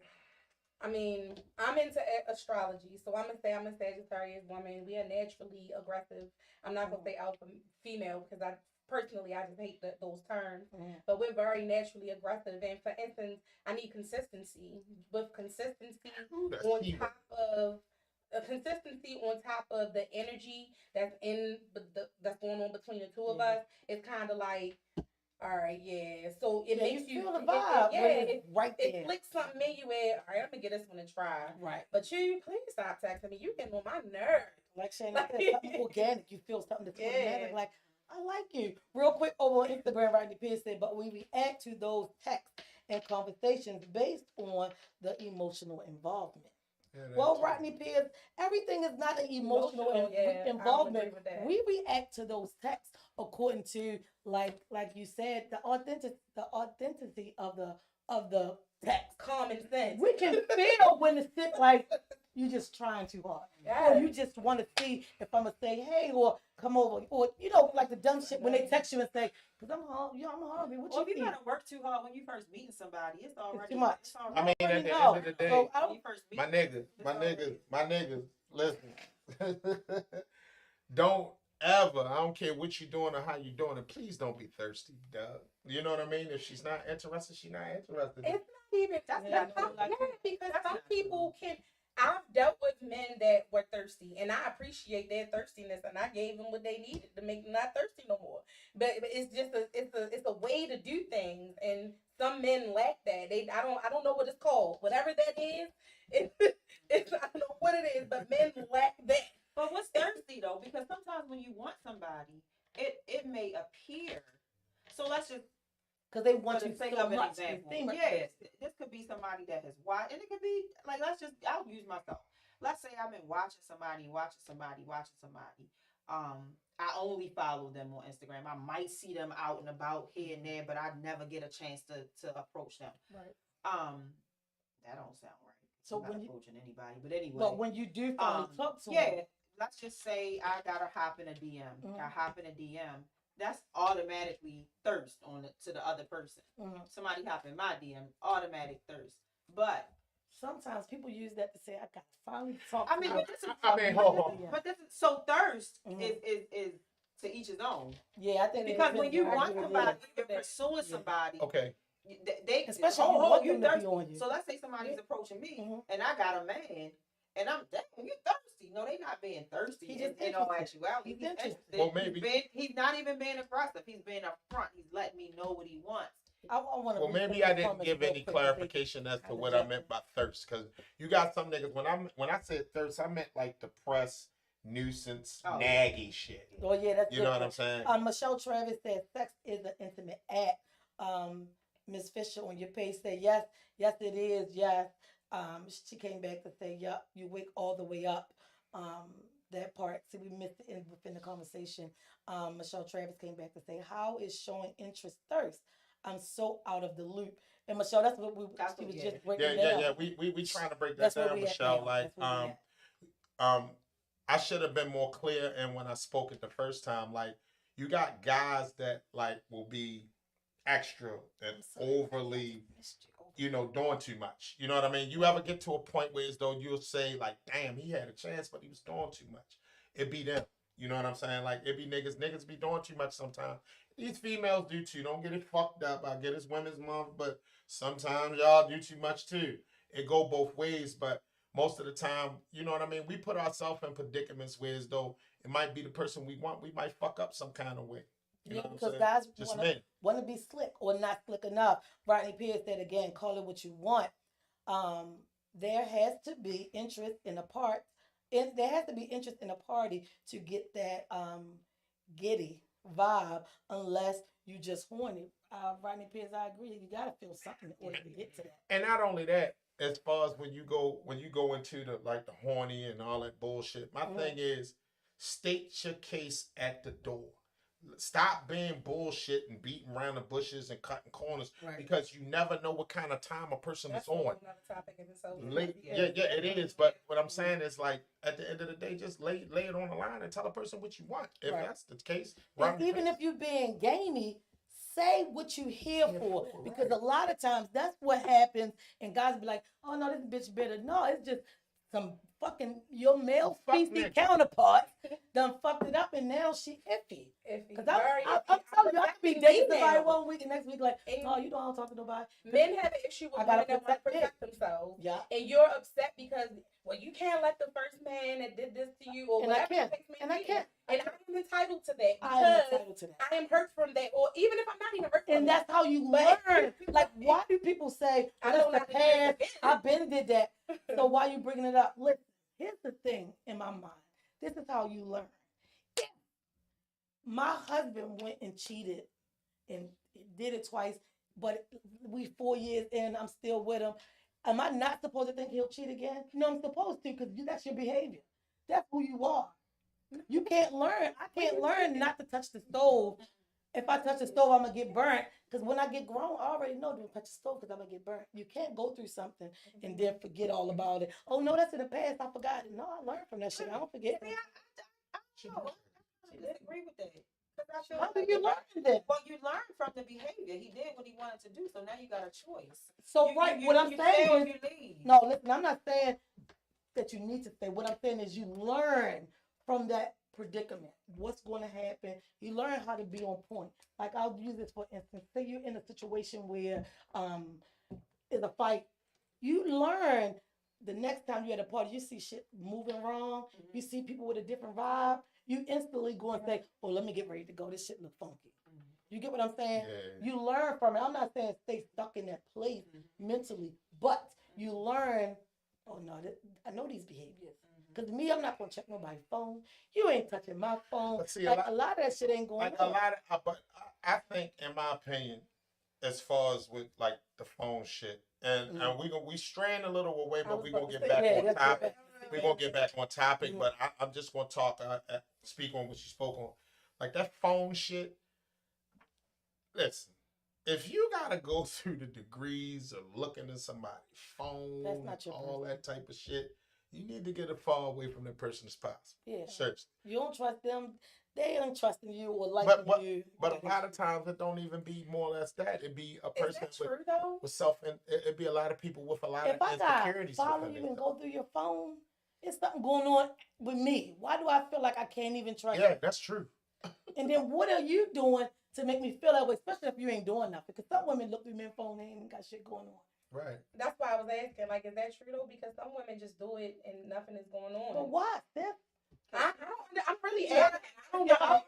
Speaker 3: I mean, I'm into astrology, so I'm gonna say I'm a Sagittarius woman. We are naturally aggressive. I'm not gonna say alpha female because I just hate those terms. But we're very naturally aggressive, and for instance, I need consistency. With consistency
Speaker 1: That's
Speaker 3: on
Speaker 1: key.
Speaker 3: top of the energy that's that's going on between the two of us, it's kind of like, all right, yeah. So it makes you
Speaker 2: feel the vibe.
Speaker 3: it
Speaker 2: right there.
Speaker 3: it flicks something in you where, all right, I'm gonna get this one a try.
Speaker 2: Right.
Speaker 3: But you, please stop texting me. You getting on my nerves.
Speaker 2: Like Shannon said, something organic. You feel something that's automatic.
Speaker 3: Yeah.
Speaker 2: Like, I like you. Real quick over on Instagram, Rodney Pierce said, but we react to those texts and conversations based on the emotional involvement.
Speaker 1: Yeah,
Speaker 2: Well, Rodney Pierce, everything is not an emotional involvement. We react to those texts according to, like you said, the authenticity of the text.
Speaker 3: Common sense.
Speaker 2: We can feel when it's sit like you just trying too hard,
Speaker 3: Yeah.
Speaker 2: or you just want to see if I'm gonna say hey or come over, or like the dumb shit when they text you and say, "Cause I'm hungry, I'm hungry." What
Speaker 4: Well, if
Speaker 2: you
Speaker 4: you
Speaker 2: eat?
Speaker 4: gotta work too hard when you first meeting somebody, it's already
Speaker 2: too much.
Speaker 4: It's already,
Speaker 1: I mean, at
Speaker 2: already
Speaker 1: the
Speaker 2: know.
Speaker 1: end of the day,
Speaker 2: So I
Speaker 4: when
Speaker 2: don't.
Speaker 4: you first meet
Speaker 1: my niggas, listen. Don't ever, I don't care what you're doing or how you're doing it, please don't be thirsty, dog. You know what I mean? If she's not interested, she's not interested.
Speaker 3: It's not even
Speaker 4: That's
Speaker 3: that's
Speaker 4: not
Speaker 3: not,
Speaker 4: true.
Speaker 3: because
Speaker 4: That's
Speaker 3: some
Speaker 4: not true.
Speaker 3: people can. I've dealt with men that were thirsty, and I appreciate their thirstiness, and I gave them what they needed to make them not thirsty no more. But it's just it's a way to do things, and some men lack that. I don't know what it's called. Whatever that is, it's I don't know what it is, but men lack that.
Speaker 4: But what's thirsty though? Because sometimes when you want somebody, it may appear. So let's just
Speaker 2: Because they want
Speaker 4: for
Speaker 2: you
Speaker 4: the sake
Speaker 2: so
Speaker 4: of an
Speaker 2: much. They
Speaker 4: example.
Speaker 2: seem like
Speaker 4: Yes, this could be somebody that has watched, and it could be like I'll use myself. Let's say I've been watching somebody. I only follow them on Instagram. I might see them out and about here and there, but I never get a chance to approach them.
Speaker 2: Right.
Speaker 4: That don't sound right.
Speaker 2: So
Speaker 4: I'm not
Speaker 2: when you,
Speaker 4: approaching anybody, but anyway.
Speaker 2: but when you do finally talk to them,
Speaker 4: yeah, let's just say I gotta hop in a DM. I hop in a DM. That's automatically thirst to the other person. Somebody hop in my DM, automatic thirst. But
Speaker 2: sometimes people use that to say, "I got to finally talk."
Speaker 4: I mean,
Speaker 2: to
Speaker 4: but this is,
Speaker 2: them."
Speaker 4: this is so thirst is to each his own.
Speaker 2: Yeah, I think
Speaker 4: Because when you want
Speaker 2: to
Speaker 4: somebody, you're pursuing somebody.
Speaker 1: Okay.
Speaker 4: They
Speaker 2: especially if you want
Speaker 4: you
Speaker 2: them to be
Speaker 4: thirsty.
Speaker 2: on you.
Speaker 4: So let's say somebody's approaching me, and I got a man, and I'm damn, you thirsty. No, they not being thirsty.
Speaker 2: He just
Speaker 4: in all actuality,
Speaker 2: He's interested.
Speaker 1: Well, maybe
Speaker 4: he's not even being aggressive. He's being upfront. He's letting me know what he wants.
Speaker 2: I want to.
Speaker 1: Well, maybe I didn't give any clarification as to what I meant by thirst, because you got some niggas. When I said thirst, I meant like depressed, nuisance, naggy shit.
Speaker 2: Oh yeah, that's
Speaker 1: you know what I'm saying.
Speaker 2: Michelle Travis said sex is an intimate act. Miss Fisher on your page said yes, it is, yes. She came back to say, yep, you wake all the way up. That part, see, we missed it within the conversation. Michelle Travis came back to say, how is showing interest thirst? I'm so out of the loop. And Michelle, that's what she was just breaking down.
Speaker 1: Yeah. We trying to break that down, Michelle. Like, I should have been more clear. And when I spoke it the first time, like, you got guys that like will be extra and overly doing too much. You know what I mean? You ever get to a point where as though you'll say like, damn, he had a chance, but he was doing too much. It be them. You know what I'm saying? Like, it be niggas. Niggas be doing too much sometimes. These females do too. Don't get it fucked up. I get it's Women's Month, but sometimes y'all do too much too. It go both ways, but most of the time, you know what I mean? We put ourselves in predicaments where as though it might be the person we want, we might fuck up some kind of way. You know what I'm
Speaker 2: because
Speaker 1: saying?
Speaker 2: guys
Speaker 1: Just
Speaker 2: want to
Speaker 1: men.
Speaker 2: want to be slick or not slick enough. Rodney Pierce said again, call it what you want. There has to be interest in a part, and there has to be interest in a party to get that giddy vibe, unless you just horny. Rodney Pierce, I agree. You gotta feel something in order to get to that.
Speaker 1: And not only that, as far as when you go into the like the horny and all that bullshit, my thing is state your case at the door. Stop being bullshit and beating around the bushes and cutting corners
Speaker 2: Right.
Speaker 1: because you never know what kind of time a person
Speaker 3: That's
Speaker 1: is on.
Speaker 3: another topic in itself.
Speaker 1: Yeah, it is. But what I'm saying is, like, at the end of the day, just lay it on the line and tell a person what you want. If
Speaker 2: Right.
Speaker 1: that's the case,
Speaker 2: And even if you're being gamey, say what you here for. Because a lot of times that's what happens, and guys be like, "Oh no, this bitch better." No, it's just some fucking your male
Speaker 1: Fuck
Speaker 2: feisty
Speaker 1: nigga.
Speaker 2: counterpart done fucked it up, and now she iffy. Because I'm telling you, I could be dating somebody one week and next week like, "Oh, you don't talk to nobody."
Speaker 3: Men have an issue with
Speaker 2: I gotta
Speaker 3: women that want to
Speaker 2: protect
Speaker 3: protect themselves.
Speaker 2: Yeah.
Speaker 3: And you're upset because, well, you can't let the first man that did this to you or
Speaker 2: And I
Speaker 3: whatever
Speaker 2: can't.
Speaker 3: the case may
Speaker 2: And I
Speaker 3: be.
Speaker 2: can't.
Speaker 3: And I'm entitled to that
Speaker 2: I am
Speaker 3: because
Speaker 2: entitled to that.
Speaker 3: I am hurt from that, or even if I'm not even hurt from
Speaker 2: And
Speaker 3: that.
Speaker 2: that's how you
Speaker 3: But-
Speaker 2: learn. Like, why do people say,
Speaker 3: I
Speaker 2: "That's
Speaker 3: don't
Speaker 2: the
Speaker 3: have to do it
Speaker 2: past.
Speaker 3: again."
Speaker 2: I've been did that." So why you bringing it up? Listen, here's the thing in my mind. This is how you learn. If my husband went and cheated and did it twice, but we 4 years in, I'm still with him. Am I not supposed to think he'll cheat again? No, I'm supposed to, because that's your behavior. That's who you are. You can't learn. I can't learn not to touch the stove. If I touch the stove, I'm gonna get burnt. Because when I get grown, I already know don't touch the stove because I'm gonna get burnt. You can't go through something and then forget all about it. Oh no, that's in the past. I forgot it. No, I learned from that shit. I don't forget.
Speaker 4: I disagree with that. 'Cause I feel
Speaker 2: How do
Speaker 4: like
Speaker 2: you
Speaker 4: if-
Speaker 2: learn then?
Speaker 4: Well, you learn from the behavior. He did what he wanted to do, so now you got a choice.
Speaker 2: So
Speaker 4: You-
Speaker 2: right,
Speaker 4: you-
Speaker 2: what I'm
Speaker 4: you
Speaker 2: saying
Speaker 4: stay or
Speaker 2: is,
Speaker 4: you leave.
Speaker 2: no, listen, I'm not saying that you need to stay. What I'm saying is you learn from that predicament. What's going to happen? You learn how to be on point. Like I'll use this for instance. Say you're in a situation where is a fight. You learn the next time you're at a party, you see shit moving wrong. You see people with a different vibe. You instantly go and say, "Oh, let me get ready to go. This shit look funky." You get what I'm saying?
Speaker 1: Yeah.
Speaker 2: You learn from it. I'm not saying stay stuck in that place mentally, but you learn. Oh no, I know these behaviors. Because me, I'm not gonna check nobody's phone. You ain't touching my phone.
Speaker 1: But see,
Speaker 2: Like a lot of that shit ain't going
Speaker 1: like
Speaker 2: on.
Speaker 1: a lot of, but I think, in my opinion, as far as with like the phone shit, and we straying a little away, but we gonna get back on
Speaker 2: let's get
Speaker 1: topic.
Speaker 2: back.
Speaker 1: We're gonna get back on topic, but I'm just gonna talk, speak on what you spoke on, like that phone shit. Listen, if you gotta go through the degrees of looking at somebody's phone,
Speaker 2: That's not your
Speaker 1: all that type of shit, you need to get it far away from that person as possible.
Speaker 2: Yeah.
Speaker 1: Seriously.
Speaker 2: You don't trust them. They ain't trusting you or
Speaker 1: But
Speaker 2: liking you.
Speaker 1: a lot of times it don't even be more or less that. It be a
Speaker 3: Is
Speaker 1: person
Speaker 3: that true though?
Speaker 1: with it'd be a lot of people with a lot
Speaker 2: If
Speaker 1: of
Speaker 2: I got
Speaker 1: insecurities.
Speaker 2: follow
Speaker 1: within
Speaker 2: you and
Speaker 1: themselves.
Speaker 2: go through your phone, it's something going on with me. Why do I feel like I can't even trust
Speaker 1: Yeah,
Speaker 2: you?
Speaker 1: that's true.
Speaker 2: And then what are you doing to make me feel that way? Especially if you ain't doing nothing. Because some women look through men's phone, they ain't got shit going on.
Speaker 1: Right.
Speaker 3: That's why I was asking, like, is that true though? Because some women just do it and nothing is going on.
Speaker 2: But why, Steph?
Speaker 3: I'm really
Speaker 4: Yeah.
Speaker 3: asking. I don't know.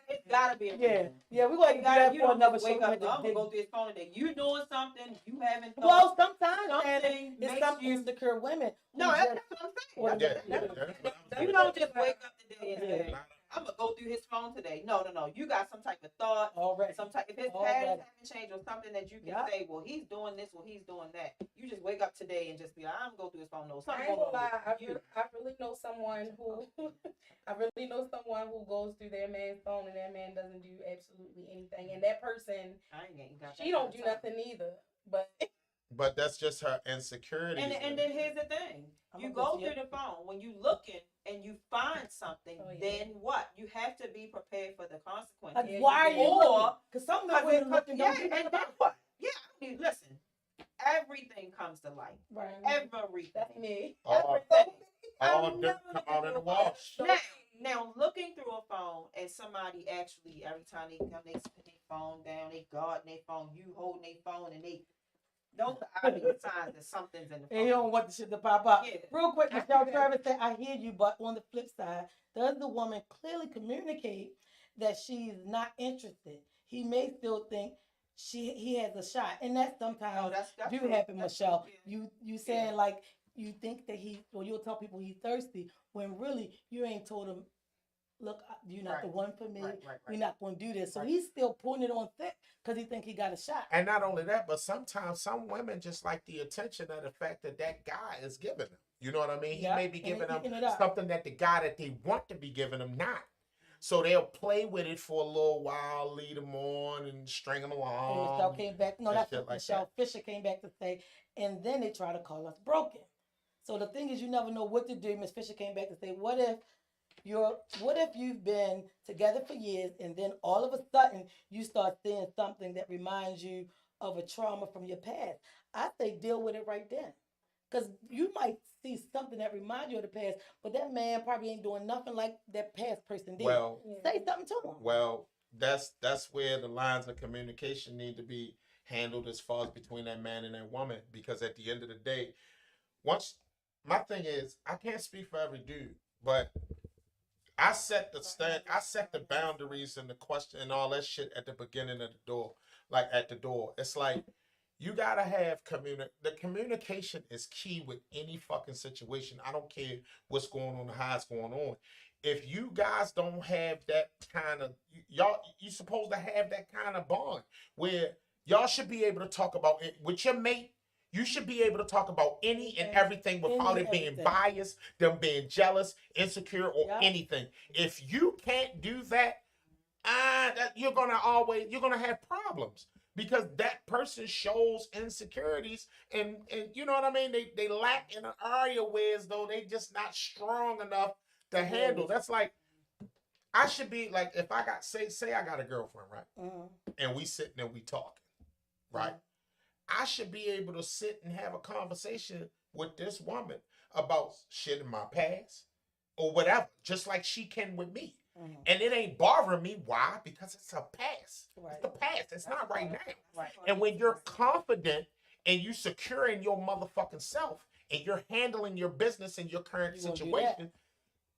Speaker 4: It's gotta be a
Speaker 2: Yeah,
Speaker 4: reason.
Speaker 2: yeah, we're going to
Speaker 4: You
Speaker 2: do
Speaker 4: gotta,
Speaker 2: that
Speaker 4: you
Speaker 2: for
Speaker 4: don't
Speaker 2: another
Speaker 4: just
Speaker 2: show.
Speaker 4: wake
Speaker 2: We're
Speaker 4: up.
Speaker 2: gonna
Speaker 4: I'm gonna
Speaker 2: dig-
Speaker 4: go through his phone today. You doing something? You haven't thought.
Speaker 2: Well, sometimes,
Speaker 4: something
Speaker 2: Shannon, it's
Speaker 4: makes
Speaker 2: some
Speaker 4: you-
Speaker 2: insecure women. who
Speaker 4: No,
Speaker 2: just-
Speaker 4: that's what I'm
Speaker 2: Well,
Speaker 4: saying.
Speaker 1: Yeah,
Speaker 2: that's-
Speaker 1: that's what I'm
Speaker 4: You
Speaker 1: saying.
Speaker 4: don't just wake up today and
Speaker 2: Yeah.
Speaker 4: say, I'm gonna go through his phone today. No. You got some type of thought.
Speaker 2: Already.
Speaker 4: Some type, if his
Speaker 2: Already.
Speaker 4: patterns haven't changed or something that you can
Speaker 2: Yeah.
Speaker 4: say, well, he's doing this, well, he's doing that. You just wake up today and just be like, I'm gonna go through his phone. No,
Speaker 3: I
Speaker 4: something
Speaker 3: ain't
Speaker 4: going
Speaker 3: gonna
Speaker 4: on
Speaker 3: lie.
Speaker 4: with you.
Speaker 3: I really know someone who goes through their man's phone and that man doesn't do absolutely anything, and that person
Speaker 4: I ain't got that
Speaker 3: she don't
Speaker 4: kind
Speaker 3: do
Speaker 4: of time.
Speaker 3: nothing either. But
Speaker 1: But that's just her insecurity.
Speaker 4: And then here's the thing.
Speaker 2: I'm
Speaker 4: You
Speaker 2: gonna go
Speaker 4: go
Speaker 2: to your-
Speaker 4: through the phone when you looking and you find something.
Speaker 3: Oh, yeah.
Speaker 4: Then what? You have to be prepared for the
Speaker 2: Like,
Speaker 4: consequences.
Speaker 3: Yeah,
Speaker 2: why are
Speaker 3: you
Speaker 2: you
Speaker 4: do.
Speaker 2: looking? Because some
Speaker 4: Cause
Speaker 2: women
Speaker 4: it-
Speaker 2: looking
Speaker 4: yeah,
Speaker 2: don't do
Speaker 4: and
Speaker 2: nothing
Speaker 4: then
Speaker 2: about it.
Speaker 4: what? Yeah, I mean, listen. everything comes to light.
Speaker 2: Right.
Speaker 4: Everything.
Speaker 3: That's me.
Speaker 1: All
Speaker 4: Everything.
Speaker 1: dirt come out in the wash.
Speaker 4: Now, looking through a phone and somebody actually, every time they come, they put their phone down, they guarding their phone, you holding their phone, and those are obvious signs that something's in the phone.
Speaker 2: And you don't want the shit to pop up.
Speaker 4: Yeah.
Speaker 2: Real quick,
Speaker 4: I
Speaker 2: Michelle
Speaker 4: do that.
Speaker 2: Travis said, I hear you, but on the flip side, does the woman clearly communicate that she's not interested? He may still think he has a shot. And that sometimes
Speaker 4: No, that's
Speaker 2: do
Speaker 4: true.
Speaker 2: happen,
Speaker 4: That's
Speaker 2: Michelle.
Speaker 4: true,
Speaker 2: You saying
Speaker 4: Yeah.
Speaker 2: like you think that you'll tell people he's thirsty when really you ain't told him, look, you're not the
Speaker 4: Right.
Speaker 2: one for me.
Speaker 4: Right.
Speaker 2: We're not going to do this. So
Speaker 4: Right.
Speaker 2: he's still putting it on thick because he think he got a shot.
Speaker 1: And not only that, but sometimes some women just like the attention of the fact that that guy is giving them. You know what I mean?
Speaker 2: Yeah,
Speaker 1: He may be
Speaker 2: and
Speaker 1: giving
Speaker 2: they
Speaker 1: them
Speaker 2: eating it up.
Speaker 1: something that the guy that they want to be giving them not. So they'll play with it for a little while, lead them on, and string them
Speaker 2: And
Speaker 1: along.
Speaker 2: Michelle came back. No,
Speaker 1: and
Speaker 2: that's
Speaker 1: shit
Speaker 2: what
Speaker 1: like
Speaker 2: Michelle Fisher came back to say. And then they try to call us broken. So the thing is, you never know what to do. Miss Fisher came back to say, what if you've been together for years and then all of a sudden you start seeing something that reminds you of a trauma from your past? I say deal with it right then. Because you might see something that reminds you of the past, but that man probably ain't doing nothing like that past person did.
Speaker 1: Well,
Speaker 2: Say something to him.
Speaker 1: Well, that's where the lines of communication need to be handled as far as between that man and that woman. Because at the end of the day, my thing is, I can't speak for every dude, but I set the boundaries and the question and all that shit at the beginning of the door, like at the door. It's like you gotta have the communication is key with any fucking situation. I don't care what's going on, how it's going on. If you guys don't have that kind of you supposed to have that kind of bond where y'all should be able to talk about it with your mate. You should be able to talk about any and everything without it being biased, them being jealous, insecure, or anything. If you can't do that, you're gonna have problems because that person shows insecurities and you know what I mean. They lack in an area where as though they just not strong enough to handle. That's like I should be like if I got say I got a girlfriend, right, and we sitting and we talking, right. I should be able to sit and have a conversation with this woman about shit in my past or whatever, just like she can with me. And it ain't bothering me. Why? Because it's a past.
Speaker 2: Right.
Speaker 1: It's the past. It's not right now.
Speaker 2: Right.
Speaker 1: And when you're confident and you secure in your motherfucking self and you're handling your business in your current
Speaker 2: You gonna do
Speaker 1: situation,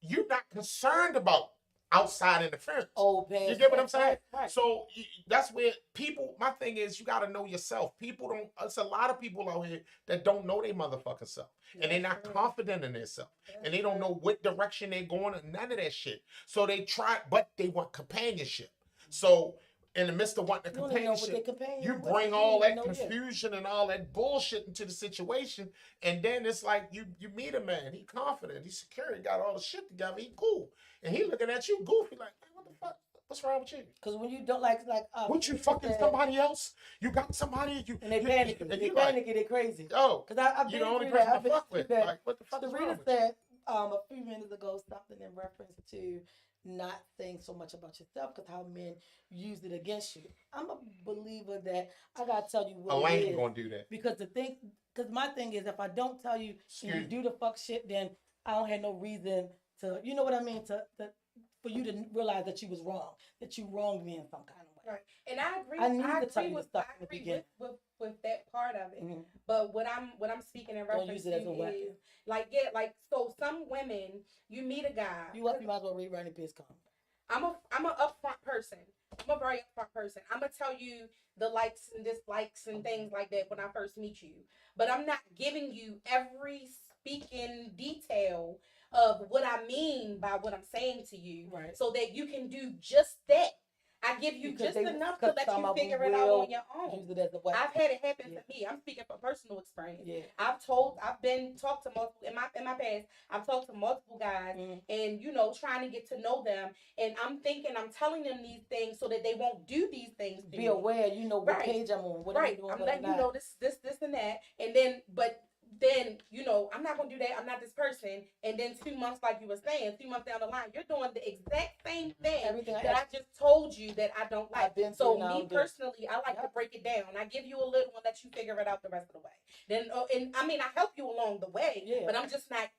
Speaker 1: you're not concerned about outside interference.
Speaker 2: Old past.
Speaker 1: You get what I'm saying?
Speaker 2: Right.
Speaker 1: So that's where people, my thing is you got to know yourself. It's a lot of people out here that don't know their motherfucking self. And they're not confident in themselves. And they don't know what direction they're going and none of that shit. So they try, but they want companionship. So in the midst of wanting the
Speaker 2: You don't even know what
Speaker 1: companionship,
Speaker 2: they companion
Speaker 1: you
Speaker 2: with.
Speaker 1: bring
Speaker 2: You
Speaker 1: all
Speaker 2: don't
Speaker 1: that
Speaker 2: even know yet.
Speaker 1: confusion and all that bullshit into the situation. And then it's like you meet a man, he confident, he's secure, he got all the shit together, he cool. And he looking at you goofy like, man, what the fuck? What's wrong with you?
Speaker 2: Because when you don't like
Speaker 1: What you fucking somebody else? You got somebody
Speaker 2: and they panicking,
Speaker 1: and
Speaker 2: they
Speaker 1: you like,
Speaker 2: panicking, they crazy.
Speaker 1: oh,
Speaker 2: Because I've
Speaker 1: you
Speaker 2: been
Speaker 1: the only
Speaker 2: through
Speaker 1: person
Speaker 2: that. I've
Speaker 1: to
Speaker 2: been
Speaker 1: fuck
Speaker 2: through
Speaker 1: with.
Speaker 2: that.
Speaker 1: Like, what the fuck is wrong
Speaker 2: Sarita
Speaker 1: with you?
Speaker 2: said a few minutes ago something in reference to not saying so much about yourself because how men use it against you. I'm a believer that I gotta tell you what it
Speaker 1: Elaine
Speaker 2: is.
Speaker 1: gonna do that.
Speaker 2: Because my thing is if I don't tell you and you do the fuck shit, then I don't have no reason to, you know what I mean, to for you to realize that you was wrong, that you wronged me in some kind of way.
Speaker 3: Right. And I agree.
Speaker 2: I need to tell
Speaker 3: agree
Speaker 2: you
Speaker 3: with,
Speaker 2: the stuff
Speaker 3: I
Speaker 2: in the
Speaker 3: agree
Speaker 2: beginning.
Speaker 3: with that part of it.
Speaker 2: Mhm.
Speaker 3: But what I'm speaking in
Speaker 2: Don't
Speaker 3: reference
Speaker 2: use it as a
Speaker 3: to
Speaker 2: weapon.
Speaker 3: is so some women, you meet a guy.
Speaker 2: You might as well read Ronnie Piss comment.
Speaker 3: I'm an upfront person. I'm a very upfront person. I'm gonna tell you the likes and dislikes and things like that when I first meet you. But I'm not giving you every speaking detail of what I mean by what I'm saying to you,
Speaker 2: Right.
Speaker 3: so that you can do just that. I give you
Speaker 2: Because
Speaker 3: just enough to
Speaker 2: because
Speaker 3: let
Speaker 2: some
Speaker 3: you
Speaker 2: of them
Speaker 3: figure it out
Speaker 2: will
Speaker 3: on your own.
Speaker 2: Use it as a weapon.
Speaker 3: I've had it happen
Speaker 2: Yeah.
Speaker 3: to me. I'm speaking from personal experience.
Speaker 2: Yeah.
Speaker 3: I've been talked to multiple in my past. I've talked to multiple guys,
Speaker 2: Mhm.
Speaker 3: and trying to get to know them. And I'm telling them these things so that they won't do these things. To
Speaker 2: Be
Speaker 3: me.
Speaker 2: aware, you know what
Speaker 3: Right.
Speaker 2: page I'm on, what
Speaker 3: Right.
Speaker 2: I'm doing,
Speaker 3: I'm
Speaker 2: what
Speaker 3: letting
Speaker 2: I'm
Speaker 3: you
Speaker 2: not.
Speaker 3: know this and that, and then I'm not gonna do that. I'm not this person. And then 2 months, like you were saying, 2 months down the line, you're doing the exact same thing
Speaker 2: Everything
Speaker 3: that I just told you that I don't like.
Speaker 2: I've been
Speaker 3: So
Speaker 2: through now
Speaker 3: me
Speaker 2: and this.
Speaker 3: personally, I like to break it down. I give you a little and let you figure it out the rest of the way. Then, and I mean, I help you along the way,
Speaker 2: Yeah.
Speaker 3: but I'm just not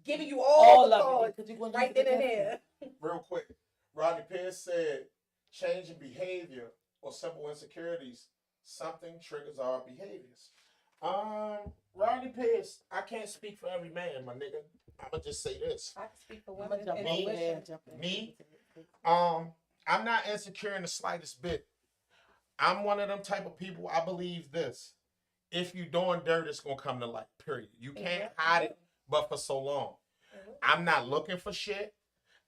Speaker 3: giving you all the
Speaker 2: of
Speaker 3: cards
Speaker 2: it, 'cause you're gonna use
Speaker 3: right
Speaker 2: it
Speaker 3: then and
Speaker 2: against
Speaker 3: there.
Speaker 1: Real quick, Rodney Pierce said, changing behavior or simple insecurities, something triggers our behaviors. Rodney Pierce, I can't speak for every man, my nigga. I'ma just say this.
Speaker 3: I can speak for
Speaker 2: I'm
Speaker 3: women.
Speaker 2: gonna jump
Speaker 3: and
Speaker 2: over there
Speaker 3: intuition.
Speaker 2: and jump in.
Speaker 1: Me? I'm not insecure in the slightest bit. I'm one of them type of people. I believe this: if you doing dirt, it's gonna come to light. Period. You can't hide it, but for so long. I'm not looking for shit.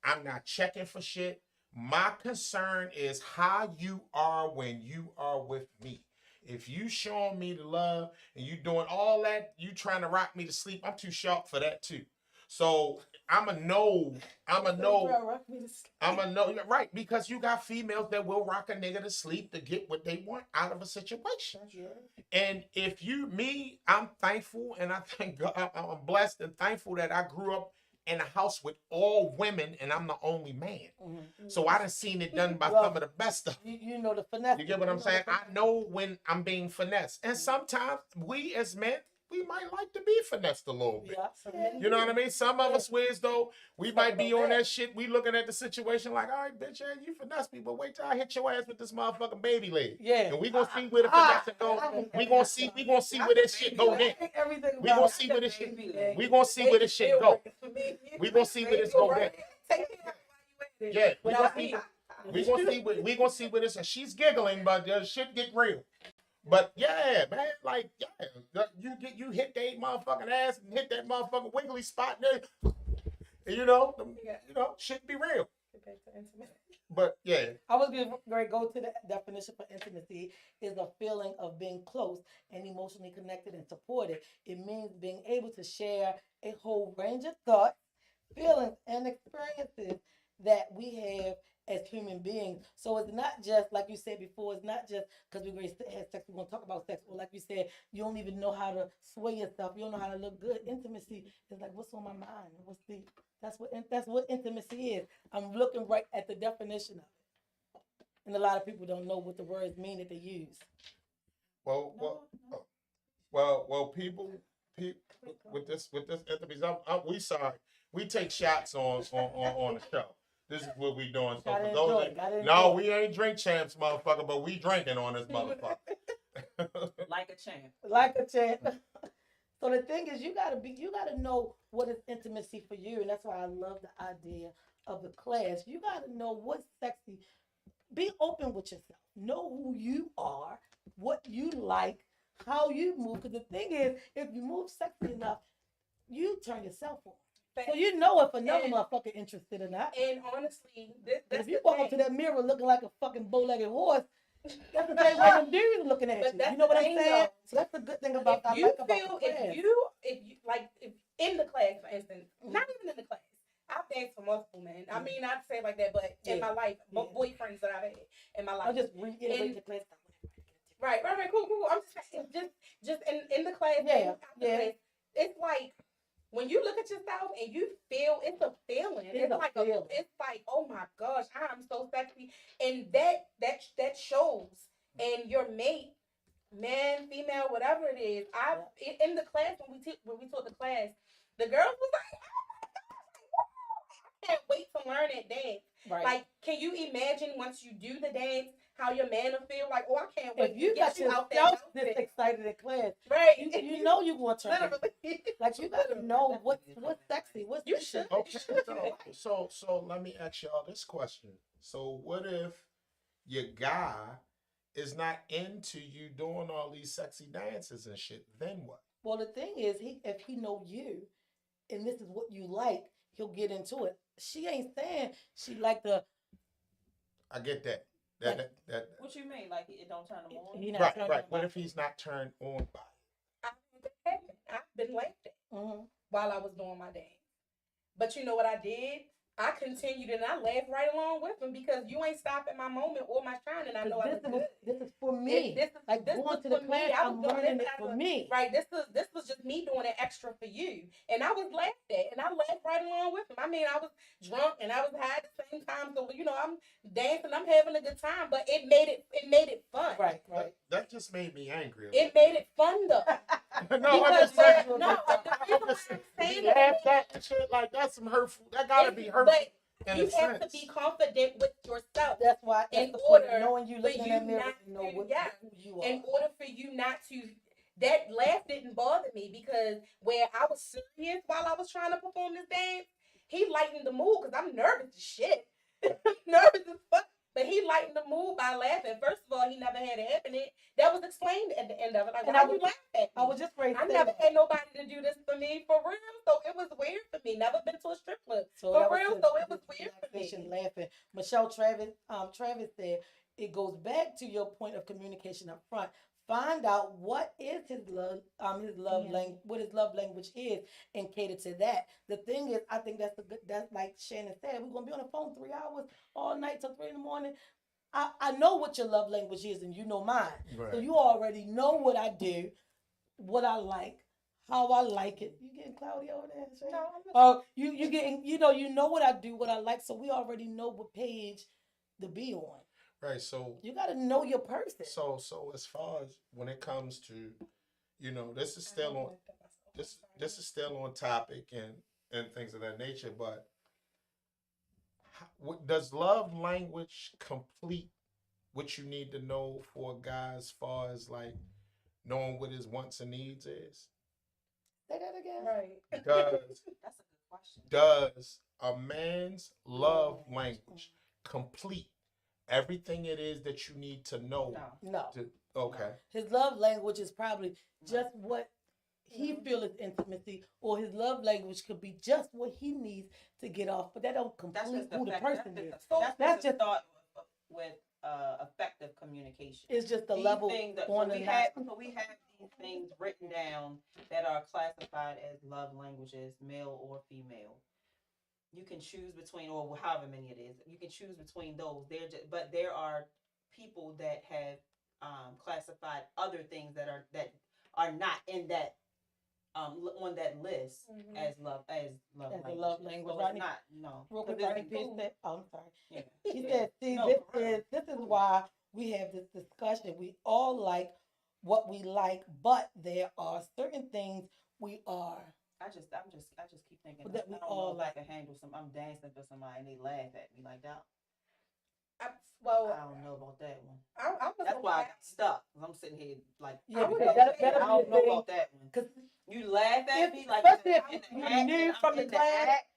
Speaker 1: I'm not checking for shit. My concern is how you are when you are with me. If you showing me the love and you doing all that, you trying to rock me to sleep, I'm too sharp for that too. So I'm a know, you're right, because you got females that will rock a nigga to sleep to get what they want out of a situation. And if I'm thankful and I thank God, I'm blessed and thankful that I grew up in a house with all women and I'm the only man.
Speaker 2: Mm-hmm.
Speaker 1: So I done seen it done by some of the best stuff.
Speaker 2: You know the finesse.
Speaker 1: You get what I'm saying? I know when I'm being finessed. And sometimes we as men, we might like to be finessed a little bit.
Speaker 2: Yeah.
Speaker 1: You know what I mean? Some of us wiz though, we might be on that shit. We looking at the situation like, all right, bitch, yeah, you finesse me, but wait till I hit your ass with this motherfucking baby leg.
Speaker 2: Yeah.
Speaker 1: And we gonna see where the finesse go. We gonna see where this shit go then. We gonna see where this shit. We gonna see where this shit go. We gonna see where this go then. Yeah. We gonna see where this. And she's giggling, but the shit get real. But yeah, man, like you hit that motherfucking ass and hit that motherfucking wiggly spot there. You know, shit be real. But yeah,
Speaker 2: I was going to go to the definition for intimacy is a feeling of being close and emotionally connected and supported. It means being able to share a whole range of thoughts, feelings, and experiences that we have as human beings. So it's not just, like you said before, it's not just because we're going to have sex, we're going to talk about sex. Or like you said, you don't even know how to sway yourself. You don't know how to look good. Intimacy is like, what's on my mind? That's what intimacy is. I'm looking right at the definition of it. And a lot of people don't know what the words mean that they use.
Speaker 1: People with this intimacy, we sorry. We take shots on the show. This is what we doing. So for those we ain't drink champs, motherfucker, but we drinking on this motherfucker.
Speaker 4: Like a champ.
Speaker 2: Like a champ. So the thing is, you gotta know what is intimacy for you, and that's why I love the idea of the class. You gotta know what's sexy. Be open with yourself. Know who you are, what you like, how you move. Because the thing is, if you move sexy enough, you turn yourself on. So you know if another motherfucker interested or not.
Speaker 3: And honestly, that's
Speaker 2: if you walk up to that mirror looking like a fucking bow-legged horse, that's the same way them dudes looking at you. You know what I'm saying? So that's the good thing about
Speaker 3: if in the class, for instance, not even in the class. I've danced for multiple men. I mean, I'd say it like that, but in my life, boyfriends that I've had in my life.
Speaker 2: I'll just reiterate the class.
Speaker 3: Right, cool. I'm just in the class.
Speaker 2: Yeah.
Speaker 3: It's like when you look at yourself and you feel, it's a feeling. It's like, oh my gosh, I'm so sexy, and that shows. And your mate, man, female, whatever it is, in the class when we taught the class, the girls was like, oh my gosh, I can't wait to learn that dance.
Speaker 2: Right.
Speaker 3: Like, can you imagine once you do the dance, how your man will feel? Like, oh, I can't wait
Speaker 2: if you
Speaker 3: to get you out there.
Speaker 2: This excited in class,
Speaker 3: right?
Speaker 2: You know you want to turn. Like you gotta know what's sexy. What's
Speaker 3: you should.
Speaker 1: Okay, so let me ask y'all this question. So what if your guy is not into you doing all these sexy dances and shit? Then what?
Speaker 2: Well, the thing is, if he know you, and this is what you like, he'll get into it. She ain't saying she like the.
Speaker 1: I get that. That.
Speaker 4: What you mean? Like it don't turn him on?
Speaker 1: Right. What if he's not turned on by it?
Speaker 3: I've been laughed at while I was doing my dance. But you know what I did? I continued and I laughed right along with him because you ain't stopping my moment or my shine, and I know I look good.
Speaker 2: this is for me.
Speaker 3: This is
Speaker 2: like
Speaker 3: this
Speaker 2: going
Speaker 3: was
Speaker 2: to the
Speaker 3: for
Speaker 2: class,
Speaker 3: me. I
Speaker 2: I'm
Speaker 3: was doing
Speaker 2: learning
Speaker 3: this
Speaker 2: it
Speaker 3: as
Speaker 2: for
Speaker 3: a-
Speaker 2: me.
Speaker 3: Right, this was just me doing it extra for you, and I was laughed at, and I laughed right along with him. I mean, I was drunk and I was high at the same time, so I'm dancing, I'm having a good time, but it made it fun.
Speaker 2: Right, right.
Speaker 1: That just made me angry.
Speaker 3: It made it fun though.
Speaker 1: No, I'm
Speaker 3: Because
Speaker 1: just saying.
Speaker 3: no, the reason why I'm saying
Speaker 1: You
Speaker 3: that
Speaker 1: laugh at and shit like that's some hurtful. That gotta be hurtful.
Speaker 3: but
Speaker 1: in
Speaker 3: you
Speaker 1: a
Speaker 3: have to
Speaker 1: sense.
Speaker 3: be confident with yourself.
Speaker 2: That's why
Speaker 3: In
Speaker 2: that's the point.
Speaker 3: order
Speaker 2: Knowing you,
Speaker 3: for
Speaker 2: looking in that
Speaker 3: you
Speaker 2: mirror,
Speaker 3: not
Speaker 2: you know
Speaker 3: to-
Speaker 2: what
Speaker 3: yeah.
Speaker 2: who you are.
Speaker 3: In order for you not to, that laugh didn't bother me because where I was serious while I was trying to perform this dance, he lightened the mood because I'm nervous as shit. I'm nervous as fuck. But he lightened the mood by laughing. First of all, he never had it happen. That was explained at the end of it. Like,
Speaker 2: And
Speaker 3: why
Speaker 2: I
Speaker 3: you
Speaker 2: was-
Speaker 3: laugh at me?
Speaker 2: I was just ready to
Speaker 3: I
Speaker 2: say
Speaker 3: never
Speaker 2: that.
Speaker 3: had nobody to do this for me for real, so it was weird for me. Never been to a strip club
Speaker 2: So
Speaker 3: for
Speaker 2: that was
Speaker 3: real,
Speaker 2: the-
Speaker 3: so it was
Speaker 2: the
Speaker 3: weird for
Speaker 2: relaxation,
Speaker 3: me.
Speaker 2: laughing. Michelle Travis said it goes back to your point of communication up front. Find out what is his love
Speaker 4: Yeah.
Speaker 2: language, what his love language is, and cater to that. The thing is, I think that's like Shannon said, we're gonna be on the phone 3 hours all night till 3 a.m. I know what your love language is, and you know mine.
Speaker 1: Right.
Speaker 2: So you already know what I do, what I like, how I like it. You getting cloudy over there? Shay?
Speaker 3: No, I'm not-
Speaker 2: Oh, you getting, you know what I do, what I like. So we already know what page to be on.
Speaker 1: Right. So
Speaker 2: You got to know your person.
Speaker 1: so as far as when it comes to, this is still on this is still on topic and things of that nature, but does love language complete what you need to know for a guy as far as like knowing what his wants and needs is?
Speaker 2: Say that again.
Speaker 3: Right.
Speaker 1: Does
Speaker 4: That's a good question.
Speaker 1: does a man's love language complete everything it is that you need to know?
Speaker 4: No.
Speaker 2: No,
Speaker 1: Okay.
Speaker 2: his love language is probably just what he
Speaker 3: Mhm.
Speaker 2: feels is intimacy, or his love language could be just what he needs to get off. But that don't
Speaker 4: That's
Speaker 2: complete
Speaker 4: just the
Speaker 2: who the
Speaker 4: fact.
Speaker 2: person is.
Speaker 4: That's
Speaker 2: That's
Speaker 4: just a
Speaker 2: just-
Speaker 4: thought with effective communication.
Speaker 2: It's just the
Speaker 4: These
Speaker 2: level
Speaker 4: things that-
Speaker 2: on
Speaker 4: so
Speaker 2: the
Speaker 4: we
Speaker 2: night.
Speaker 4: have these things written down that are classified as love languages, male or female. You can choose between, or however many it is. You can choose between those. But there are people that have classified other things that are not in that on that list
Speaker 3: Mhm.
Speaker 4: as love
Speaker 2: As a
Speaker 4: languages.
Speaker 2: love language,
Speaker 4: So
Speaker 2: Rodney.
Speaker 4: it's not no.
Speaker 2: Real
Speaker 4: 'Cause
Speaker 2: quick,
Speaker 4: it's
Speaker 2: Rodney Pierce
Speaker 4: food.
Speaker 2: said, oh, I'm sorry.
Speaker 4: Yeah.
Speaker 2: He
Speaker 4: Yeah.
Speaker 2: said, see,
Speaker 4: No,
Speaker 2: this
Speaker 4: for real.
Speaker 2: is why we have this discussion. We all like what we like, but there are certain things we are.
Speaker 4: I just keep thinking
Speaker 2: But that
Speaker 4: I
Speaker 2: we
Speaker 4: don't
Speaker 2: all
Speaker 4: know if I
Speaker 2: like.
Speaker 4: can handle I'm dancing for somebody and they laugh at me like that. I
Speaker 3: Well,
Speaker 4: don't know about that one.
Speaker 3: I was
Speaker 4: That's why I
Speaker 3: okay.
Speaker 4: got stuck. 'Cause I'm sitting here like
Speaker 2: Yeah,
Speaker 3: I would
Speaker 2: because
Speaker 3: say
Speaker 2: that'll
Speaker 4: I don't
Speaker 2: be
Speaker 4: know
Speaker 2: a thing.
Speaker 4: about that one.
Speaker 2: 'Cause
Speaker 4: You laugh at
Speaker 2: if,
Speaker 4: me like
Speaker 2: especially
Speaker 4: in
Speaker 2: if
Speaker 4: the
Speaker 2: you
Speaker 4: act,
Speaker 2: knew
Speaker 4: and
Speaker 2: from
Speaker 4: I'm
Speaker 2: the
Speaker 4: in
Speaker 2: class,
Speaker 4: act.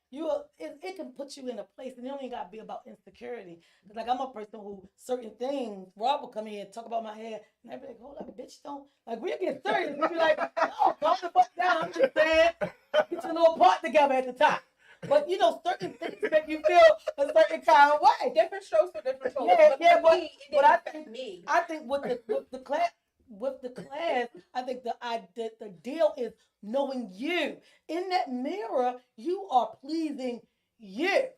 Speaker 2: it can put you in a place, and it don't even got to be about insecurity. 'Cause, like, I'm a person who certain things. Rob will come here and talk about my hair, and I be like, "Hold up, bitch, don't like we'll get serious." We be like, "No, calm the fuck down." I'm just saying, get your little part together at the top. But certain things make you feel a certain kind of way.
Speaker 3: Different strokes for different folks.
Speaker 2: Yeah,
Speaker 3: but
Speaker 2: yeah,
Speaker 3: for
Speaker 2: but-
Speaker 3: me, it
Speaker 2: but
Speaker 3: didn't
Speaker 2: I
Speaker 3: affect
Speaker 2: think-
Speaker 3: me.
Speaker 2: I think with the class, I think the deal is knowing you. In that mirror, you are pleasing you.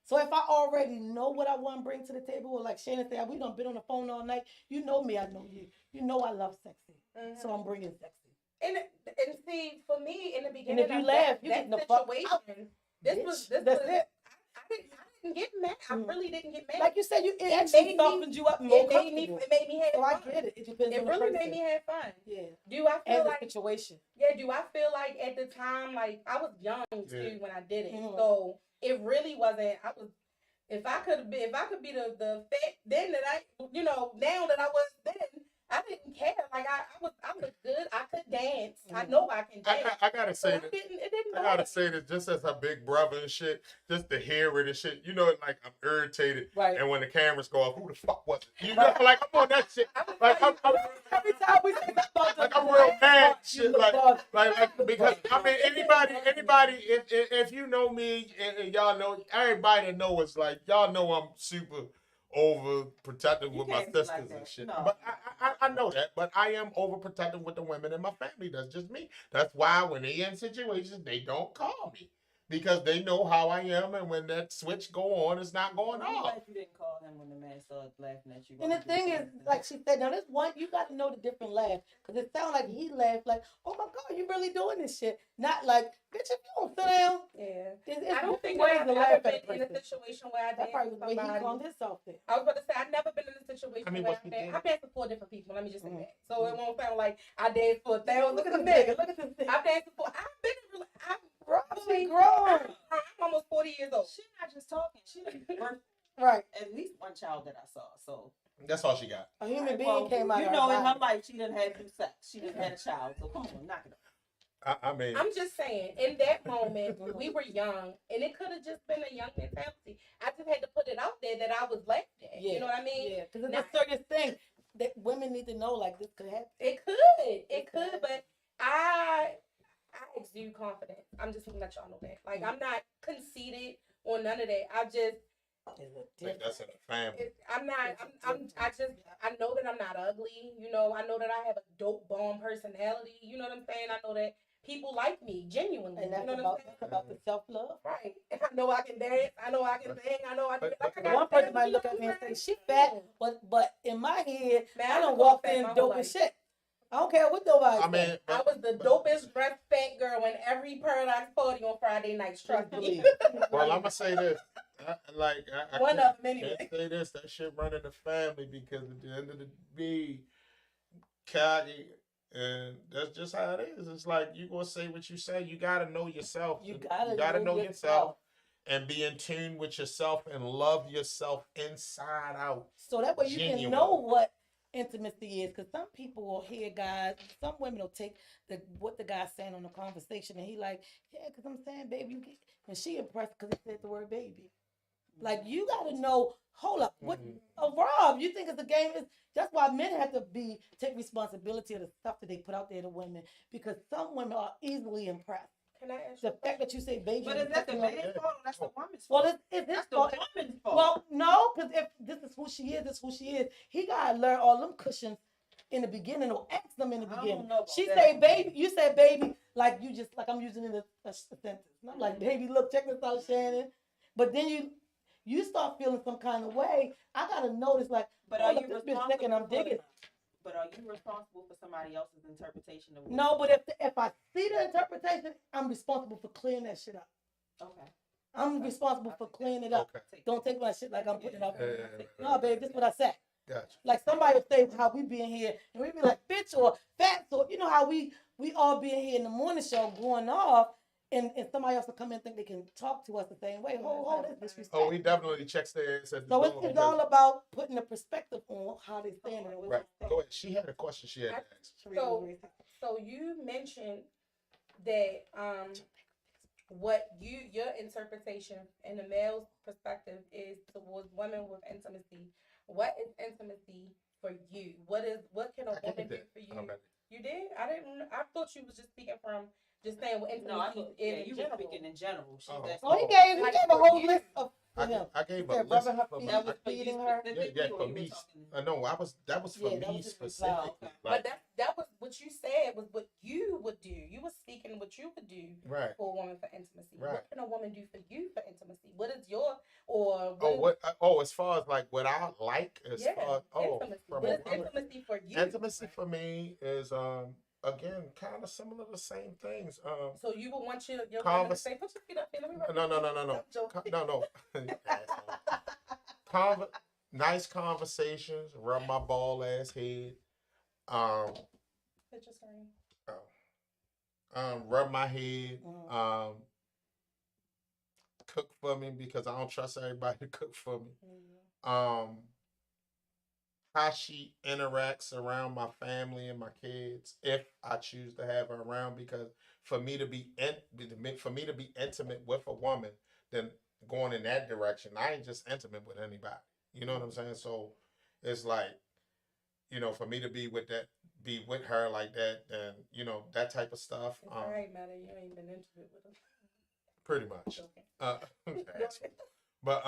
Speaker 2: So if I already know what I want to bring to the table, or like Shannon said, we done been on the phone all night. You know me, I know you. You know I love sexy, so I'm bringing sexy.
Speaker 3: And see, for me in the beginning,
Speaker 2: if you
Speaker 3: of
Speaker 2: laugh,
Speaker 3: that,
Speaker 2: you
Speaker 3: that
Speaker 2: getting the fuck
Speaker 3: situation,
Speaker 2: out.
Speaker 3: this
Speaker 2: Bitch,
Speaker 3: was
Speaker 2: that's
Speaker 3: was,
Speaker 2: it.
Speaker 3: I didn't get mad. I
Speaker 2: Mm.
Speaker 3: really didn't get mad.
Speaker 2: Like you said, it
Speaker 3: It
Speaker 2: actually
Speaker 3: made me-
Speaker 2: softened you up more
Speaker 3: it made me
Speaker 2: comfortable.
Speaker 3: have
Speaker 2: So I
Speaker 3: fun.
Speaker 2: get it. It depends
Speaker 3: It
Speaker 2: on the
Speaker 3: really
Speaker 2: person.
Speaker 3: made me have fun.
Speaker 2: Yeah,
Speaker 3: Do I feel
Speaker 2: and the
Speaker 3: like
Speaker 2: situation.
Speaker 3: do I feel like at the time, like I was young too when I did it,
Speaker 2: Mhm.
Speaker 3: so it really wasn't. If I could be the fat then that now that I was then, I didn't care. Like I was good. I could dance. I know I can dance.
Speaker 1: I gotta
Speaker 3: So
Speaker 1: say
Speaker 3: it
Speaker 1: that.
Speaker 3: didn't
Speaker 1: I
Speaker 3: bother
Speaker 1: gotta
Speaker 3: me.
Speaker 1: say that just as a big brother and shit, just to hear it and shit, like I'm irritated.
Speaker 2: Right.
Speaker 1: And when the cameras go off, who the fuck was it? Like I'm on that shit.
Speaker 3: I was
Speaker 1: Like I'm
Speaker 2: Every time we say something about
Speaker 1: Like,
Speaker 2: the
Speaker 1: I'm real mad,
Speaker 2: you
Speaker 1: shit,
Speaker 2: look
Speaker 1: like-
Speaker 2: up.
Speaker 1: like because I mean anybody if you know me and y'all know everybody that know it's like y'all know I'm super overprotective
Speaker 4: You
Speaker 1: with my
Speaker 4: can't be like
Speaker 1: sisters
Speaker 4: that.
Speaker 1: and shit.
Speaker 4: No.
Speaker 1: But I know that, but I am overprotective with the women in my family. That's just me. That's why when they in situations they don't call me. Because they know how I am, and when that switch go on, it's not going
Speaker 4: I'm
Speaker 1: off.
Speaker 4: glad you didn't call him when the man started laughing at you.
Speaker 2: And the thing is, like she said, now this one, you got to know the different laugh. Because it sounds like he laughed like, oh my God, you really doing this shit. Not like, bitch, if you don't sit down,
Speaker 3: Yeah.
Speaker 2: it's
Speaker 3: I don't think
Speaker 2: ways
Speaker 3: I've
Speaker 2: to
Speaker 3: ever
Speaker 2: laugh at
Speaker 3: been
Speaker 2: a
Speaker 3: in a
Speaker 2: person.
Speaker 3: situation where I
Speaker 2: That
Speaker 3: danced
Speaker 2: probably
Speaker 3: with
Speaker 2: was the way he
Speaker 3: somebody.
Speaker 2: calmed himself there.
Speaker 3: I was about to say I've never been in a situation
Speaker 1: I mean,
Speaker 3: where
Speaker 1: what you did?
Speaker 3: I've danced with 4 different people. Let me just say
Speaker 2: Mhm.
Speaker 3: that, so it won't sound like I danced for 1,000.
Speaker 2: Look at this
Speaker 3: men.
Speaker 2: nigga. Look at this nigga.
Speaker 3: I've danced for. I've been. I'm
Speaker 2: Rob,
Speaker 3: really
Speaker 2: she grown.
Speaker 3: I'm almost 40 years old.
Speaker 4: She's not just talking. She birthed
Speaker 2: Right.
Speaker 4: at least one child that I saw. So
Speaker 1: That's all she got.
Speaker 2: A human being
Speaker 4: well,
Speaker 2: came out
Speaker 4: you
Speaker 2: of
Speaker 4: know,
Speaker 2: her
Speaker 4: in her
Speaker 2: body.
Speaker 4: life, she didn't have 2 sex. She didn't had a child. So come on, knock it off.
Speaker 1: I mean,
Speaker 3: I'm just saying, in that moment, we were young, and it could have just been a young mentality. I just had to put it out there that I was laughed at.
Speaker 2: Yeah.
Speaker 3: You know what I mean?
Speaker 2: Yeah, because it's
Speaker 3: Now-
Speaker 2: a certain thing that women need to know, like, this could happen.
Speaker 3: It could, but I exude confidence. I'm just gonna let y'all know that. Like, I'm not conceited or none of that. I just,
Speaker 2: It's a
Speaker 1: like,
Speaker 2: difference.
Speaker 1: that's in the family.
Speaker 3: I'm not. I know that I'm not ugly. You know, I know that I have a dope bomb personality. You know what I'm saying? I know that people like me genuinely.
Speaker 2: And
Speaker 3: You
Speaker 2: that's
Speaker 3: know what I'm
Speaker 2: about,
Speaker 3: saying?
Speaker 2: that's about the self-love.
Speaker 3: Right. I know I can dance. I know I can sing. I know I can.
Speaker 1: But-
Speaker 3: I got
Speaker 2: One person
Speaker 3: family,
Speaker 2: might
Speaker 3: you
Speaker 2: look
Speaker 3: know
Speaker 2: at me and
Speaker 3: what I'm
Speaker 2: say,
Speaker 3: saying?
Speaker 2: she fat, but in my head,
Speaker 3: Man,
Speaker 2: I
Speaker 3: was
Speaker 2: done
Speaker 3: a
Speaker 2: walked
Speaker 3: fat
Speaker 2: in
Speaker 3: my whole
Speaker 2: dope as
Speaker 3: life.
Speaker 2: shit. I don't care what nobody
Speaker 1: I mean,
Speaker 2: say.
Speaker 3: I was the dopest dressed fat girl in every Paradise party on Friday nights. Trust me.
Speaker 1: well, I'm gonna say this. I
Speaker 3: One
Speaker 1: can't,
Speaker 3: of them anyway.
Speaker 1: can't say this. That shit run in the family because at the end of the day, cocky, and that's just how it is. It's like you gonna say what you say. You gotta know yourself.
Speaker 2: You gotta
Speaker 1: know
Speaker 2: know
Speaker 1: yourself and be in tune with yourself and love yourself inside out.
Speaker 2: So that way you can
Speaker 1: Genuine.
Speaker 2: know what intimacy is. Because some people will hear guys, some women will take what the guy's saying on the conversation, and he like, yeah, because I'm saying, baby, you get, and she impressed because he said the word baby. Like, you gotta know. Hold up, what? Rob, you think it's a game? That's why men have to take responsibility of the stuff that they put out there to women, because some women are easily impressed.
Speaker 3: Can I ask
Speaker 2: The
Speaker 3: you a
Speaker 2: fact that you say baby,
Speaker 4: But is that the man's fault or that's the woman's
Speaker 2: well,
Speaker 4: fault?
Speaker 2: it's his
Speaker 4: That's the
Speaker 2: fault.
Speaker 4: woman's fault.
Speaker 2: Well, no, because if this is who she is, this is who she is. He gotta learn all them cushions in the beginning, or ask them in the
Speaker 4: I don't
Speaker 2: beginning.
Speaker 4: know about
Speaker 2: She
Speaker 4: that.
Speaker 2: say baby, you say baby, like you just like I'm using it in a sentence. And I'm like, baby, look, check this out, Shannon. But then you start feeling some kind of way. I gotta notice, like,
Speaker 4: But
Speaker 2: oh,
Speaker 4: are
Speaker 2: look,
Speaker 4: you
Speaker 2: this bitch thinking I'm
Speaker 4: responsible
Speaker 2: digging.
Speaker 4: But are you responsible for somebody else's interpretation of what?
Speaker 2: No, but if I see the interpretation, I'm responsible for clearing that shit up.
Speaker 4: Okay.
Speaker 2: I'm responsible for clearing it up.
Speaker 1: Okay.
Speaker 2: Don't take my shit like I'm putting it up.
Speaker 1: Yeah.
Speaker 2: No, babe, this is what I said.
Speaker 1: Gotcha.
Speaker 2: Like, somebody will say how we be in here, and we be like, bitch, or fat, or you know how we all be in here in the morning show going off, and somebody else will come in and think they can talk to us the same way. Hold this disrespect.
Speaker 1: Oh, we definitely checks their ass at the
Speaker 2: So
Speaker 1: door.
Speaker 2: it's
Speaker 1: because-
Speaker 2: all about putting a perspective on how they stand and
Speaker 1: Right. Go ahead. She had a question she had to ask.
Speaker 3: So you mentioned that what your interpretation and the male's perspective is towards women with intimacy. What is intimacy for you? What can a
Speaker 1: I
Speaker 3: woman
Speaker 1: get
Speaker 3: do
Speaker 1: that.
Speaker 3: for
Speaker 1: I
Speaker 3: you?
Speaker 1: don't know.
Speaker 3: You did? I thought you was just speaking from just saying what intimacy
Speaker 4: No, I thought
Speaker 3: is
Speaker 4: you
Speaker 3: in
Speaker 4: were
Speaker 3: general.
Speaker 4: speaking in general. She,
Speaker 1: Oh.
Speaker 4: that's
Speaker 2: Oh, he
Speaker 4: all.
Speaker 2: gave
Speaker 3: Like,
Speaker 2: a whole
Speaker 3: you-
Speaker 2: list of for him.
Speaker 1: I gave
Speaker 2: He
Speaker 1: a
Speaker 2: said,
Speaker 1: list
Speaker 2: rubbing her
Speaker 1: for
Speaker 2: feet.
Speaker 1: my,
Speaker 4: That was for
Speaker 2: feeding
Speaker 4: you
Speaker 2: her.
Speaker 4: specifically,
Speaker 1: Yeah,
Speaker 4: or
Speaker 1: for
Speaker 4: you were
Speaker 1: me.
Speaker 4: talking-
Speaker 1: No, that was for
Speaker 2: Yeah, that
Speaker 1: me
Speaker 2: was just
Speaker 1: specifically.
Speaker 2: about-
Speaker 1: Like,
Speaker 3: But that was what you said was what you would do. You were speaking what you would do
Speaker 1: right.
Speaker 3: for a woman for intimacy.
Speaker 1: Right.
Speaker 3: What can a woman do for you for intimacy? What is your or
Speaker 1: Oh,
Speaker 3: is-
Speaker 1: what? Oh, as far as like what I like, as
Speaker 3: yeah,
Speaker 1: far
Speaker 3: intimacy.
Speaker 1: from
Speaker 3: What
Speaker 1: a
Speaker 3: is
Speaker 1: woman,
Speaker 3: intimacy for you?
Speaker 1: intimacy for me is again kind of similar to the same things.
Speaker 3: So you would want your woman to
Speaker 1: Convers-
Speaker 3: say, "Put your feet up here, let me rub
Speaker 1: No,
Speaker 3: your
Speaker 1: no,
Speaker 3: feet."
Speaker 1: no, no, no.
Speaker 3: I'm joking.
Speaker 1: No. Nice conversations, rub my ball ass head,
Speaker 3: Put your screen.
Speaker 1: rub my head,
Speaker 2: Mhm.
Speaker 1: cook for me because I don't trust everybody to cook for me.
Speaker 3: Mm-hmm.
Speaker 1: How she interacts around my family and my kids if I choose to have her around, because for me to be intimate with a woman, then going in that direction, I ain't just intimate with anybody. You know what I'm saying? So it's like, for me to be with her like that, and that type of stuff.
Speaker 3: It's all right, matter. You ain't been intimate with them.
Speaker 1: Pretty much.
Speaker 3: Joking.
Speaker 1: But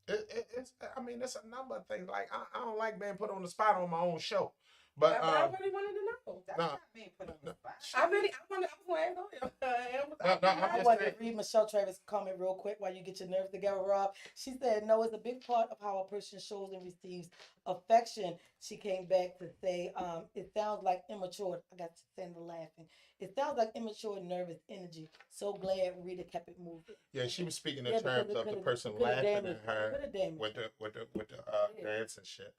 Speaker 1: it's I mean, it's a number of things. Like I don't like being put on the spot on my own show. But
Speaker 3: I really wanted to know.
Speaker 4: That's
Speaker 1: no.
Speaker 4: not being put on the spot.
Speaker 3: I was playing on him.
Speaker 1: I'm
Speaker 2: I
Speaker 1: just
Speaker 2: want
Speaker 1: saying.
Speaker 2: to read Michelle Travis' comment real quick while you get your nerves together, Rob. She said, "No, it's a big part of how a person shows and receives affection." She came back to say, "It sounds like immature." I got Sandra laughing. "It sounds like immature, nervous energy." So glad Rita kept it moving.
Speaker 1: Yeah, she was speaking in
Speaker 2: Yeah, because
Speaker 1: terms
Speaker 2: it
Speaker 1: of the
Speaker 2: could've-
Speaker 1: person
Speaker 2: it could've
Speaker 1: laughing
Speaker 2: damaged-
Speaker 1: at her
Speaker 2: it could've damaged
Speaker 1: with
Speaker 2: her.
Speaker 1: the
Speaker 2: Yeah.
Speaker 1: dance and shit.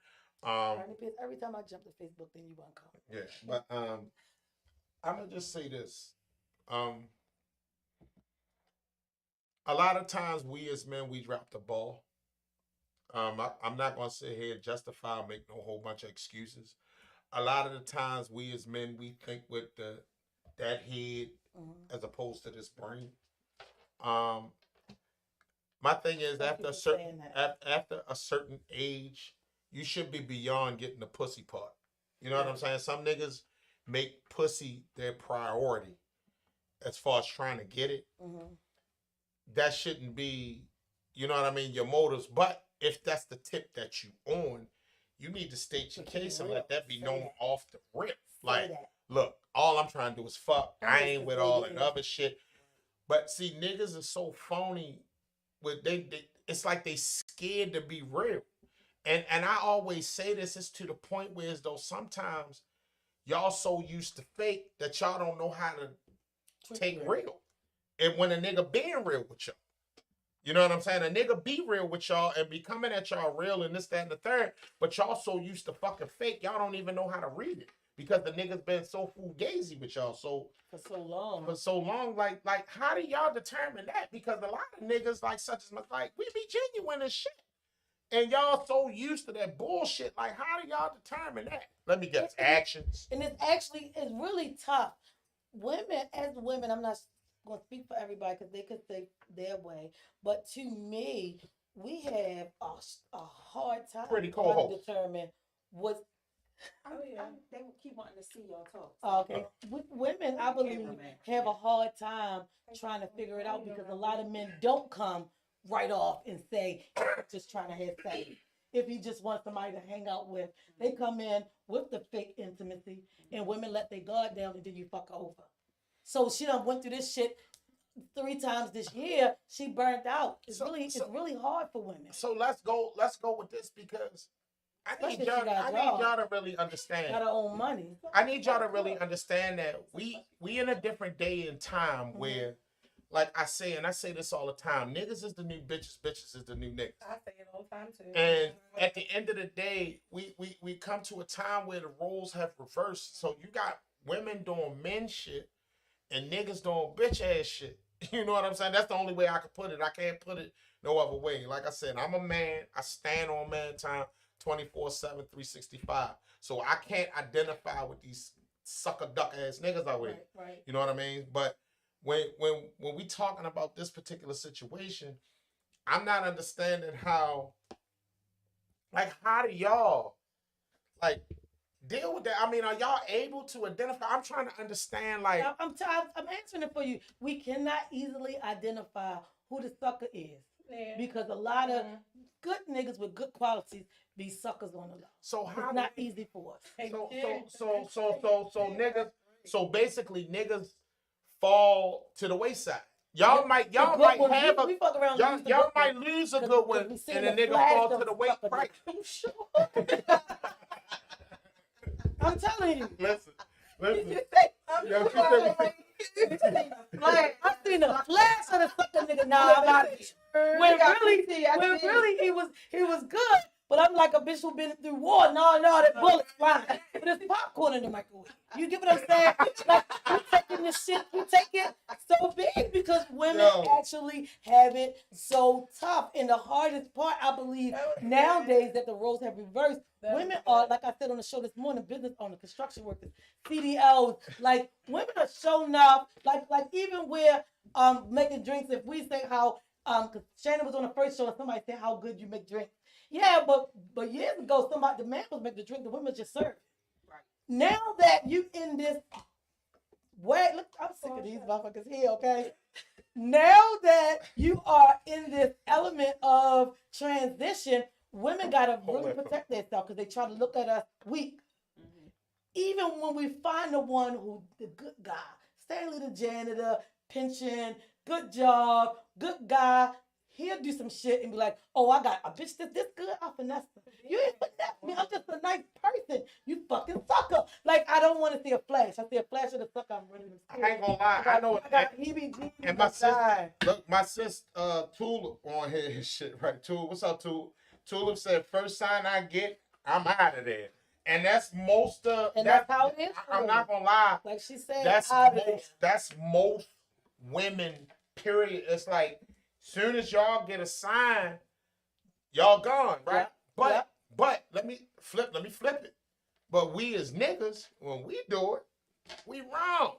Speaker 2: Every time I jump to Facebook, then you want to come.
Speaker 1: Yeah, but I'm gonna just say this. A lot of times we as men we drop the ball. I'm not gonna sit here and justify or make no whole bunch of excuses. A lot of the times we as men we think with that head as opposed to this brain. My thing is
Speaker 2: Thank you
Speaker 1: after a
Speaker 2: for
Speaker 1: certain
Speaker 2: saying that.
Speaker 1: after a certain age, you should be beyond getting the pussy part. You know what I'm saying? Some niggas make pussy their priority as far as trying to get it. That shouldn't be, you know what I mean, your motives. But if that's the tip that you on, you need to state your case and let that be known off the rip. Like, look, all I'm trying to do is fuck. I ain't with all that other shit. But see, niggas are so phony. With they it's like they scared to be real. And I always say this, it's to the point where as though sometimes y'all so used to fake that y'all don't know how to take real. And when a nigga being real with y'all. You know what I'm saying? A nigga be real with y'all and be coming at y'all real and this, that, and the third. But y'all so used to fucking fake, y'all don't even know how to read it. Because the nigga's been so fugazi with y'all for so long. Like how do y'all determine that? Because a lot of niggas like such as like we be genuine as shit. And y'all so used to that bullshit. Like, how do y'all determine that? Let me guess. Actions.
Speaker 2: And it's really tough. As women, I'm not going to speak for everybody because they could say their way. But to me, we have a hard time
Speaker 1: Pretty
Speaker 2: trying
Speaker 1: co-host.
Speaker 2: to determine what's.
Speaker 4: They keep wanting to see y'all talk.
Speaker 2: Okay. Women, I believe, have a hard time trying to figure it out because a lot of men don't come right off and say, just trying to have sex. If he just wants somebody to hang out with, they come in with the fake intimacy, and women let their guard down, and then you fuck her over. So she done went through this shit 3 times this year. She burned out. It's really hard for women.
Speaker 1: So let's go with this because I need y'all to really understand.
Speaker 2: Got her own money.
Speaker 1: I need y'all to really understand that we in a different day and time where, like I say, and I say this all the time, niggas is the new bitches, bitches is the new niggas.
Speaker 3: I say it all the time too.
Speaker 1: And at the end of the day, we come to a time where the roles have reversed. So you got women doing men shit and niggas doing bitch ass shit. You know what I'm saying? That's the only way I can put it. I can't put it no other way. Like I said, I'm a man. I stand on man time 24/7, 365. So I can't identify with these sucker duck ass niggas out here.
Speaker 2: Right.
Speaker 1: You know what I mean? But when we talking about this particular situation, I'm not understanding how do y'all deal with that? I mean, are y'all able to identify? I'm trying to understand
Speaker 2: I'm answering it for you. We cannot easily identify who the sucker is.
Speaker 3: Yeah.
Speaker 2: Because a lot of good niggas with good qualities be suckers on the low.
Speaker 1: So how
Speaker 2: it's not easy for us.
Speaker 1: So niggas, so basically niggas fall to the wayside. Y'all might have
Speaker 2: we fuck around
Speaker 1: y'all might lose a good one and a nigga fall to the way right.
Speaker 2: I'm telling you.
Speaker 1: Listen.
Speaker 2: Yo, I seen a flash of the sucker nigga. Nah, I'm out of here. When really he was good. But I'm like a bitch who been through war. No, that bullet's flying. But there's popcorn in the microwave. You get what I'm saying? Like, we taking this shit, we take it so big because women actually have it so tough. And the hardest part, I believe, nowadays that the roles have reversed, women are, like I said on the show this morning, business owners, construction workers, CDLs, like women are showing up, like even where making drinks, if we say how, because Shannon was on the first show and somebody said how good you make drinks. Yeah, but years ago, the man was making the drink, the women just served. Right. Now that you in this way, look, I'm sick of these motherfuckers here, okay? Now that you are in this element of transition, women gotta really protect themselves because they try to look at us weak. even when we find the one who the good guy, Stanley the janitor, pension, good job, good guy, he'll do some shit and be like, oh, I got a bitch this good, I finesse her. You ain't finesse me, I'm just a nice person. You fucking sucker. Like, I don't want to see a flash. I see a flash of the sucker, I'm running the
Speaker 1: I ain't gonna lie. I know
Speaker 2: I got heebie-jeebies.
Speaker 1: and my sister,
Speaker 2: inside.
Speaker 1: look, my sis, Tulip on here and shit, right? Tulip, what's up, Tulip? Tulip said, first sign I get, I'm out of there. And that's most of,
Speaker 2: And that's how it is for
Speaker 1: I'm not
Speaker 2: women.
Speaker 1: gonna lie.
Speaker 2: Like she said,
Speaker 1: That's
Speaker 2: out of there.
Speaker 1: that's most women, period. It's like, soon as y'all get a sign, y'all gone, right?
Speaker 2: Yeah.
Speaker 1: But let me flip it. But we as niggas, when we do it, we wrong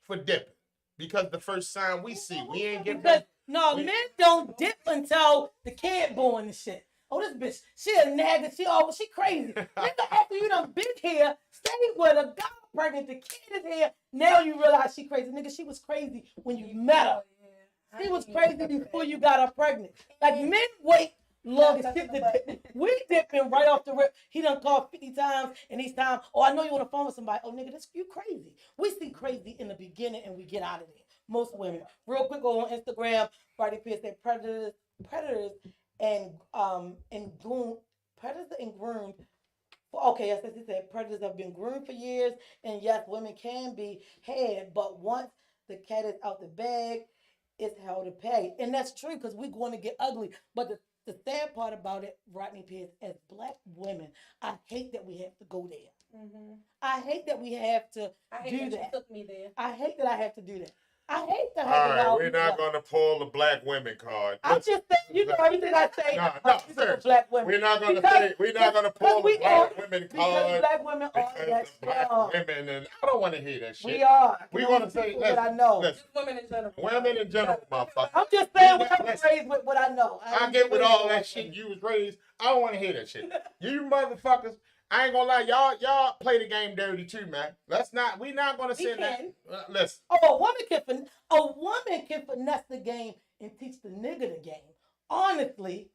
Speaker 1: for dipping. Because the first sign we see, we ain't getting
Speaker 2: Because no,
Speaker 1: we-
Speaker 2: men don't dip until the kid born and shit. Oh, this bitch, she a nagger, she crazy. Nigga, after you done been here, stayed with her, got her pregnant, the kid is here, now you realize she crazy. Nigga, she was crazy when you met her. She was crazy before you got her pregnant. Like, men wait long as shit to dip. We dipping right off the rip. He done called 50 times, and each time, oh, I know you on the phone with somebody. Oh, nigga, you crazy. We see crazy in the beginning, and we get out of there. Most women. Real quick, go on Instagram. Friday Pierce said predators and groomed. Okay, yes, he said predators have been groomed for years, and yes, women can be had, but once the cat is out the bag, it's hell to pay. And that's true because we're going to get ugly. But the sad part about it, Rodney Pierce, as black women, I hate that we have to go there.
Speaker 3: Mm-hmm.
Speaker 2: I hate that we have to
Speaker 3: I hate
Speaker 2: do
Speaker 3: that
Speaker 2: that.
Speaker 3: you took me there.
Speaker 2: I hate that I have to do that. I hate that I
Speaker 1: All
Speaker 2: have to
Speaker 1: right,
Speaker 2: allow
Speaker 1: we're
Speaker 2: people
Speaker 1: not
Speaker 2: up.
Speaker 1: gonna pull the black women card.
Speaker 2: I'm just saying, you know everything I say
Speaker 1: No,
Speaker 2: about people
Speaker 1: serious.
Speaker 2: black women.
Speaker 1: We're not gonna
Speaker 2: Because-
Speaker 1: say we're not gonna pull
Speaker 2: we
Speaker 1: the black
Speaker 2: are-
Speaker 1: women
Speaker 2: Because
Speaker 1: card
Speaker 2: black women are
Speaker 1: because
Speaker 2: that
Speaker 1: the black
Speaker 2: strong.
Speaker 1: women, and I don't want to hear that shit.
Speaker 2: We are. I
Speaker 1: We
Speaker 2: can
Speaker 1: wanna
Speaker 2: only
Speaker 1: say,
Speaker 2: speak for what I
Speaker 1: listen,
Speaker 2: know.
Speaker 1: listen.
Speaker 3: Just women in general.
Speaker 1: Women in general, motherfucker.
Speaker 2: I'm just saying
Speaker 1: We
Speaker 2: what
Speaker 1: got-
Speaker 2: I was
Speaker 1: listen.
Speaker 2: raised with, what I know.
Speaker 1: I get with all that shit you was raised. I don't want to hear that shit. You motherfuckers, I ain't gonna lie, y'all play the game dirty too, man. We not gonna
Speaker 3: We
Speaker 1: say that.
Speaker 3: can.
Speaker 1: Listen,
Speaker 2: Oh, a woman can finesse the game and teach the nigga the game. Honestly,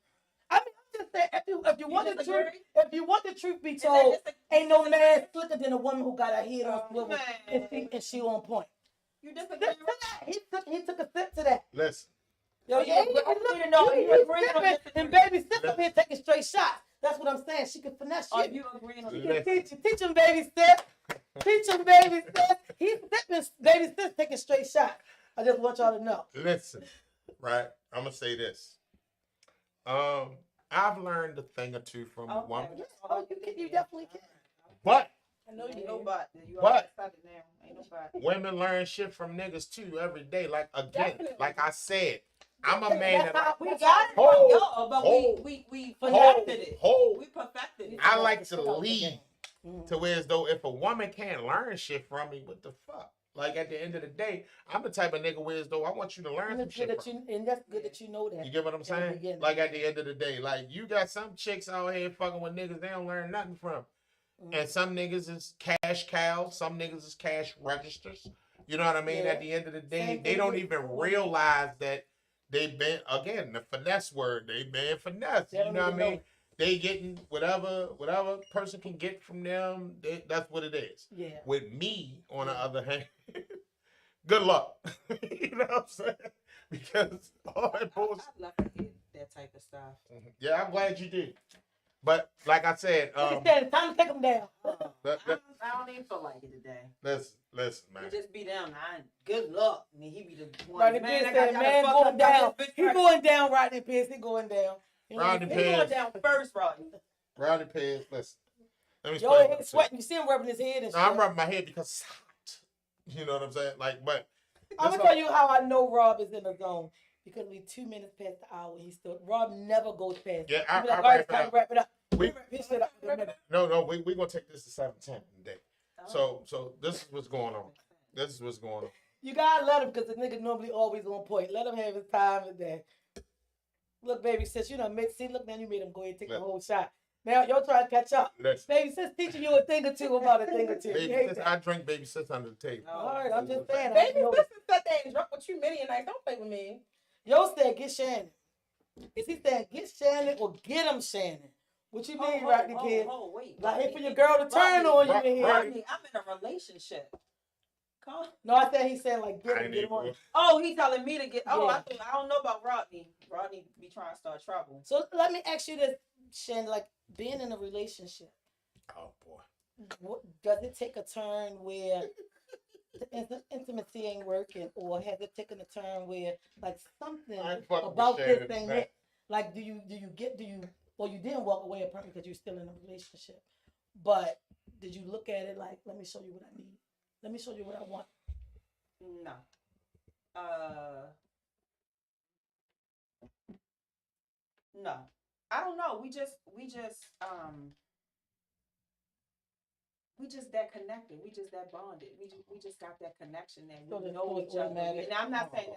Speaker 2: I mean, I'm just saying, if you want the truth, if you want the truth be told, ain't no man slicker than a woman who got her head on swivel and she on point.
Speaker 3: You disagree
Speaker 2: Listen
Speaker 3: with
Speaker 2: to that. He took a sip to that.
Speaker 1: listen.
Speaker 2: Yo,
Speaker 3: Oh,
Speaker 2: yeah,
Speaker 3: yeah, but
Speaker 2: look,
Speaker 3: you know, he agrees on
Speaker 2: sipping,
Speaker 3: this.
Speaker 2: and baby sis up here taking straight shots. That's what I'm saying. She can finesse
Speaker 3: Are
Speaker 2: you.
Speaker 3: you agreeing on
Speaker 2: She
Speaker 1: Listen.
Speaker 2: can teach you. Teach him, baby sis. Teach him, baby sis. He's sipping, baby sis taking straight shots. I just want y'all to know.
Speaker 1: Listen, right? I'm gonna say this. I've learned a thing or two from
Speaker 3: Okay.
Speaker 1: one,
Speaker 2: Oh, you definitely can.
Speaker 1: but
Speaker 3: I know you
Speaker 4: Ain't
Speaker 3: know.
Speaker 4: no but. You
Speaker 1: But-
Speaker 4: already said it now. Ain't no but.
Speaker 1: women learn shit from niggas too every day. Like again,
Speaker 3: Definitely.
Speaker 1: like I said, I'm a man
Speaker 2: That's
Speaker 1: that
Speaker 2: how
Speaker 4: We
Speaker 2: that's
Speaker 4: got it
Speaker 2: how-
Speaker 4: from
Speaker 1: Hold,
Speaker 4: y'all, but
Speaker 1: hold,
Speaker 4: we
Speaker 1: hold,
Speaker 4: perfected it.
Speaker 1: hold.
Speaker 4: We perfected it.
Speaker 1: I like
Speaker 2: Shit
Speaker 1: to
Speaker 2: out the
Speaker 1: lead
Speaker 2: game. Mhm.
Speaker 1: to where as though if a woman can't learn shit from me, what the fuck? Like at the end of the day, I'm the type of nigga where as though I want you to learn
Speaker 2: And
Speaker 1: some
Speaker 2: it's
Speaker 1: shit
Speaker 2: good that
Speaker 1: from me.
Speaker 2: you, and that's good that you know that.
Speaker 1: You get what I'm
Speaker 2: the
Speaker 1: saying?
Speaker 2: beginning.
Speaker 1: Like at the end of the day, like you got some chicks out here fucking with niggas they don't learn nothing from.
Speaker 2: Mhm.
Speaker 1: And some niggas is cash cows, some niggas is cash registers. You know what I mean?
Speaker 2: Yeah.
Speaker 1: At the end of the day,
Speaker 2: Same
Speaker 1: they
Speaker 2: thing
Speaker 1: don't
Speaker 2: with
Speaker 1: even
Speaker 2: women.
Speaker 1: realize that they've been, again, the finesse word, they been finesse.
Speaker 2: They
Speaker 1: You
Speaker 2: don't
Speaker 1: know what I
Speaker 2: even know
Speaker 1: mean? They getting whatever person can get from them, that's what it is.
Speaker 2: Yeah.
Speaker 1: With me, on the other hand, good luck. You know what I'm saying? Because all that bullshit.
Speaker 4: I love to hear that type of stuff.
Speaker 1: Yeah, I'm glad you did. But like I said,
Speaker 2: Look at that. It's time to take them down.
Speaker 4: I don't even feel like it today.
Speaker 1: listen, man.
Speaker 4: It just be them. Good luck. I mean, he be the one.
Speaker 2: Rodney
Speaker 4: man,
Speaker 2: Pierce
Speaker 4: I got
Speaker 2: said,
Speaker 4: y'all
Speaker 2: man
Speaker 4: fucked
Speaker 2: going
Speaker 4: up, got
Speaker 2: down.
Speaker 4: this bitch
Speaker 2: He
Speaker 4: pregnant."
Speaker 2: going down, Rodney Pierce. He going down. You know,
Speaker 1: Rodney
Speaker 2: he
Speaker 4: He
Speaker 1: Pierce.
Speaker 4: going down first, Rodney.
Speaker 1: Rowdy Pants, listen. Let me
Speaker 2: Yo,
Speaker 1: explain.
Speaker 2: he's sweating. You see him rubbing his head and shit.
Speaker 1: No, I'm rubbing my head because it's hot. You know what I'm saying? Like, but
Speaker 2: I'm
Speaker 1: that's
Speaker 2: gonna tell you how I know Rob is in the zone. Because we 2 minutes past the hour. He's still Rob never goes past.
Speaker 1: Yeah,
Speaker 2: He be
Speaker 1: I
Speaker 2: like, all right,
Speaker 1: wrap
Speaker 2: it's
Speaker 1: it
Speaker 2: time
Speaker 1: up.
Speaker 2: to wrap it up.
Speaker 1: We-
Speaker 2: Wrap his shit up in a minute.
Speaker 1: no, we gonna take this to 7:10 today.
Speaker 4: Oh.
Speaker 1: So this is what's going on. This is what's going on.
Speaker 2: You gotta let him because the nigga normally always on point. Let him have his time today. Look, baby sis, you done made, see, look, now you made him go ahead and take the
Speaker 1: Look.
Speaker 2: whole shot. Now you're trying to catch up.
Speaker 1: Listen,
Speaker 2: Baby sis teaching you a thing or two about a thing or two. You
Speaker 1: baby,
Speaker 2: hate
Speaker 1: sis,
Speaker 2: that.
Speaker 1: I drink baby sis under the table.
Speaker 4: No.
Speaker 2: All right, I'm just saying.
Speaker 3: Baby,
Speaker 2: I know.
Speaker 3: sister sat there and drunk with you many a night. Don't play with me.
Speaker 2: Yo said, get Shannon. Is he saying get Shannon or get him Shannon? What you mean, Rodney kid?
Speaker 4: Wait.
Speaker 2: Like,
Speaker 4: Rodney,
Speaker 2: for your girl to turn
Speaker 4: Rodney,
Speaker 2: on you
Speaker 1: Rodney,
Speaker 2: in here.
Speaker 4: Rodney, I'm in a relationship. Come.
Speaker 2: No, I said he said like get
Speaker 1: I
Speaker 2: him,
Speaker 1: need
Speaker 2: get him on.
Speaker 1: more.
Speaker 4: Oh, he telling me to get. Oh,
Speaker 2: Yeah.
Speaker 4: I don't know about Rodney. Rodney be trying to start trouble.
Speaker 2: So let me ask you this, Shan, like being in a relationship,
Speaker 1: Oh boy.
Speaker 2: does it take a turn where the intimacy ain't working, or has it taken a turn where like something
Speaker 1: I ain't fucking with
Speaker 2: about this
Speaker 1: Shannon,
Speaker 2: thing
Speaker 1: man.
Speaker 2: hit? Like, do you well, you didn't walk away apparently because you're still in a relationship, but did you look at it like, let me show you what I need, let me show you what I want?
Speaker 4: No. No. I don't know. We just that connected. We just that bonded. We just got that connection that
Speaker 2: So
Speaker 4: we
Speaker 2: the
Speaker 4: know
Speaker 2: thought
Speaker 4: each other.
Speaker 2: automatic.
Speaker 4: And I'm not saying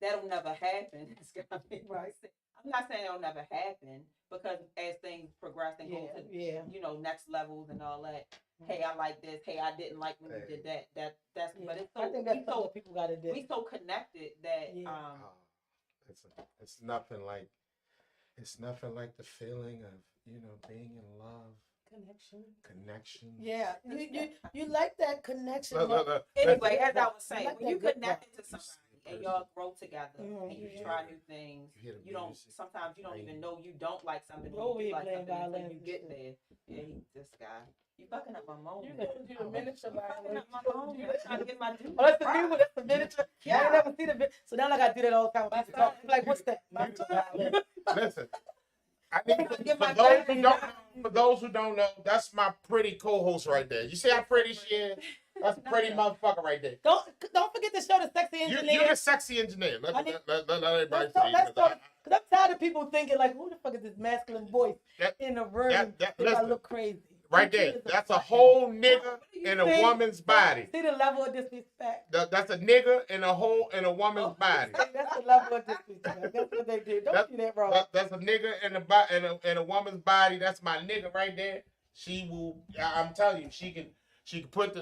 Speaker 4: that'll never happen.
Speaker 2: Right.
Speaker 4: I'm not saying it'll never happen, because as things progress and go to
Speaker 2: Yeah.
Speaker 4: next levels and all that. Hey, I like this. Hey, I didn't like when you did that. That's
Speaker 2: Yeah.
Speaker 4: but it's so
Speaker 2: I think that's
Speaker 4: we
Speaker 2: something
Speaker 4: so
Speaker 2: that people gotta do.
Speaker 4: we so connected that
Speaker 2: Yeah.
Speaker 1: It's nothing like the feeling of being in love, connection.
Speaker 2: Yeah, you like that connection.
Speaker 1: Look,
Speaker 4: anyway, as I was
Speaker 2: I
Speaker 4: saying,
Speaker 2: like
Speaker 4: when
Speaker 2: that
Speaker 4: you
Speaker 2: good
Speaker 4: connected to
Speaker 1: part.
Speaker 4: somebody and y'all grow together
Speaker 2: Mhm.
Speaker 4: and you
Speaker 1: Yeah.
Speaker 4: try new things,
Speaker 1: You hear the
Speaker 4: you don't
Speaker 1: music,
Speaker 4: sometimes you don't
Speaker 1: rain.
Speaker 4: even know you don't like something
Speaker 2: Go
Speaker 4: or you
Speaker 2: over
Speaker 4: like
Speaker 2: here
Speaker 4: something
Speaker 2: playing
Speaker 4: until
Speaker 2: violin
Speaker 4: you
Speaker 2: and
Speaker 4: get
Speaker 2: shit.
Speaker 4: there. Yeah, this guy. You fucking up my moment.
Speaker 2: You
Speaker 4: You
Speaker 2: gonna do the miniature
Speaker 4: fucking
Speaker 2: violin.
Speaker 4: up my moment. I'm trying to get my dude.
Speaker 2: Oh, that's the new one. That's the miniature. I ain't never seen it. So now I gotta do that all the time. When people talk, I'm like, what's that? Miniature violin.
Speaker 1: Listen, I need
Speaker 4: Get my
Speaker 1: for those who don't know, that's my pretty co-host right there. You see how pretty she is? That's a pretty motherfucker right there.
Speaker 2: Don't forget to show the sexy
Speaker 1: You're
Speaker 2: engineer.
Speaker 1: the sexy engineer. Let
Speaker 2: I need-
Speaker 1: everybody
Speaker 2: Let's
Speaker 1: see.
Speaker 2: let's
Speaker 1: 'Cause
Speaker 2: go. Cause I'm tired of people thinking like, who the fuck is this masculine voice
Speaker 1: That-
Speaker 2: in the room?
Speaker 1: that-
Speaker 2: If I
Speaker 1: listen.
Speaker 2: look crazy.
Speaker 1: Right there, that's a whole nigga in a
Speaker 2: See?
Speaker 1: woman's body.
Speaker 2: See the level of disrespect.
Speaker 1: That's a nigga in a woman's body.
Speaker 2: See, that's the level of disrespect. That's what they did. Don't do that wrong.
Speaker 1: That's a nigga in a woman's body. That's my nigga right there. She will. I'm telling you, she can put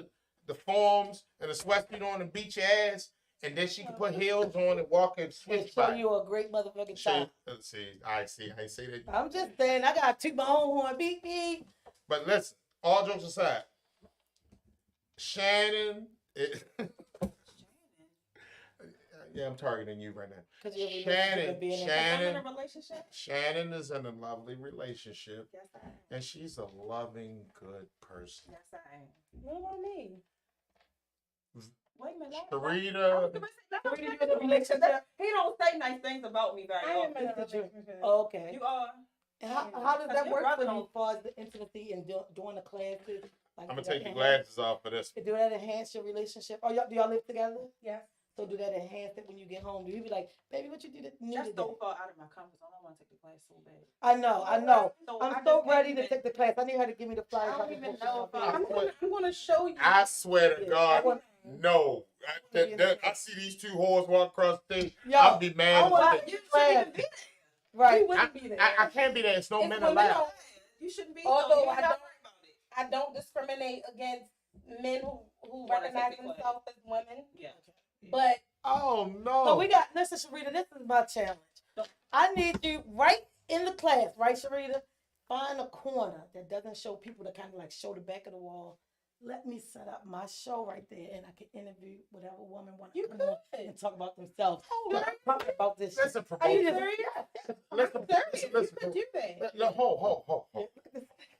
Speaker 1: the forms and the sweatsuit on and beat your ass, and then she can put heels on and walk and
Speaker 2: They
Speaker 1: switch
Speaker 2: show
Speaker 1: by.
Speaker 2: you a great motherfucking time.
Speaker 1: See. I say that.
Speaker 2: I'm just saying, I gotta toot my own horn. Beep beep.
Speaker 1: But listen, all jokes aside, Shannon. Yeah, I'm targeting you right now.
Speaker 2: Cause you're
Speaker 1: Shannon,
Speaker 4: I'm in
Speaker 1: Shannon,
Speaker 4: a relationship.
Speaker 1: Shannon is in a lovely relationship,
Speaker 4: Yes, I am.
Speaker 1: and she's a loving, good person.
Speaker 4: Yes, I am.
Speaker 3: What about me?
Speaker 4: Wait a minute.
Speaker 1: Sharita,
Speaker 2: Sharita, you in a relationship?
Speaker 4: He don't say nice things about me very
Speaker 3: I am
Speaker 4: often.
Speaker 3: in a relationship.
Speaker 2: Oh, okay.
Speaker 4: You are.
Speaker 2: And how does
Speaker 4: Cause
Speaker 2: that
Speaker 4: your
Speaker 2: work for
Speaker 4: brother
Speaker 2: you
Speaker 4: don't-
Speaker 2: as far as the intimacy and doing the classes? Like,
Speaker 1: I'm gonna
Speaker 2: do that
Speaker 1: take the
Speaker 2: enhance-
Speaker 1: glasses off for this.
Speaker 2: Do that enhance your relationship? Or do y'all live together?
Speaker 3: Yes.
Speaker 2: So do that enhance it when you get home? Do you be like, baby, what you do
Speaker 4: That's
Speaker 2: today?
Speaker 4: so far out of my comfort zone. I want to take the class so bad.
Speaker 2: I know.
Speaker 4: So
Speaker 2: I'm
Speaker 4: I
Speaker 2: so
Speaker 4: just can't
Speaker 2: ready to
Speaker 4: even-
Speaker 2: take the class. I need her to give me the flyers.
Speaker 4: I don't
Speaker 2: so can
Speaker 4: even
Speaker 2: post it
Speaker 4: know
Speaker 2: on
Speaker 4: if I-
Speaker 2: Facebook.
Speaker 3: I'm gonna show you.
Speaker 1: I swear to
Speaker 2: Yeah,
Speaker 1: God,
Speaker 2: I want-
Speaker 1: no. I see these two whores walk across the stage.
Speaker 2: Yo,
Speaker 1: I'll be mad.
Speaker 2: I
Speaker 1: as
Speaker 2: want
Speaker 1: a bitch.
Speaker 2: to
Speaker 4: You
Speaker 2: class.
Speaker 4: shouldn't even be there.
Speaker 2: Right.
Speaker 3: You wouldn't be there.
Speaker 1: I can't be there. It's no
Speaker 3: It's
Speaker 1: men
Speaker 3: women
Speaker 1: allowed.
Speaker 3: don't-
Speaker 4: You shouldn't be.
Speaker 3: Although
Speaker 4: so
Speaker 3: I
Speaker 4: you
Speaker 3: don't-
Speaker 4: not worry about it.
Speaker 3: I don't discriminate against men who
Speaker 4: Wanna take
Speaker 3: recognize
Speaker 4: the class.
Speaker 3: themselves as women,
Speaker 4: Yeah.
Speaker 3: but
Speaker 1: Oh no.
Speaker 2: So we got, listen, Sharita, this is my challenge. I need you right in the class, right, Sharita? Find a corner that doesn't show people that kind of like show the back of the wall. Let me set up my show right there, and I can interview whatever woman wants to
Speaker 3: you
Speaker 2: come on
Speaker 3: could.
Speaker 2: and talk about themselves.
Speaker 3: Oh,
Speaker 2: But I'm talking about this shit.
Speaker 1: Listen,
Speaker 3: Are you
Speaker 1: promotion.
Speaker 3: serious?
Speaker 1: Listen,
Speaker 3: I'm serious.
Speaker 1: listen,
Speaker 3: You could do that.
Speaker 1: Look, hold.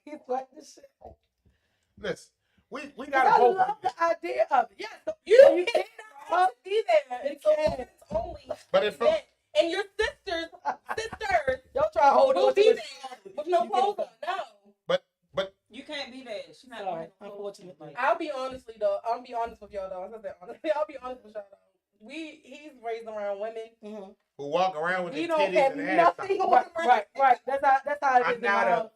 Speaker 2: He's like this shit.
Speaker 1: Listen, we
Speaker 2: I
Speaker 1: got a whole.
Speaker 2: love the idea of it. Yes,
Speaker 3: You
Speaker 2: can't
Speaker 3: cannot be there. It's a
Speaker 2: can.
Speaker 3: women's only
Speaker 1: But if
Speaker 3: event. And your sisters
Speaker 2: Y'all try to hold
Speaker 3: will
Speaker 2: on to
Speaker 3: be
Speaker 2: it.
Speaker 3: there with no
Speaker 2: You
Speaker 3: clothes
Speaker 2: can't-
Speaker 3: on. No.
Speaker 4: You can't be there. She's not.
Speaker 2: Sorry,
Speaker 4: wearing no clothes.
Speaker 2: unfortunately.
Speaker 3: I'll be honest with y'all though. I said honestly. I'll be honest with y'all though. He's raised around women.
Speaker 2: Mhm.
Speaker 1: who walk around with
Speaker 3: We
Speaker 1: their
Speaker 3: don't
Speaker 1: titties
Speaker 3: have
Speaker 1: and ass
Speaker 3: nothing
Speaker 1: out.
Speaker 3: on
Speaker 2: Right. That's how it is.
Speaker 1: I'm
Speaker 2: in
Speaker 1: not
Speaker 2: my
Speaker 1: a
Speaker 2: house.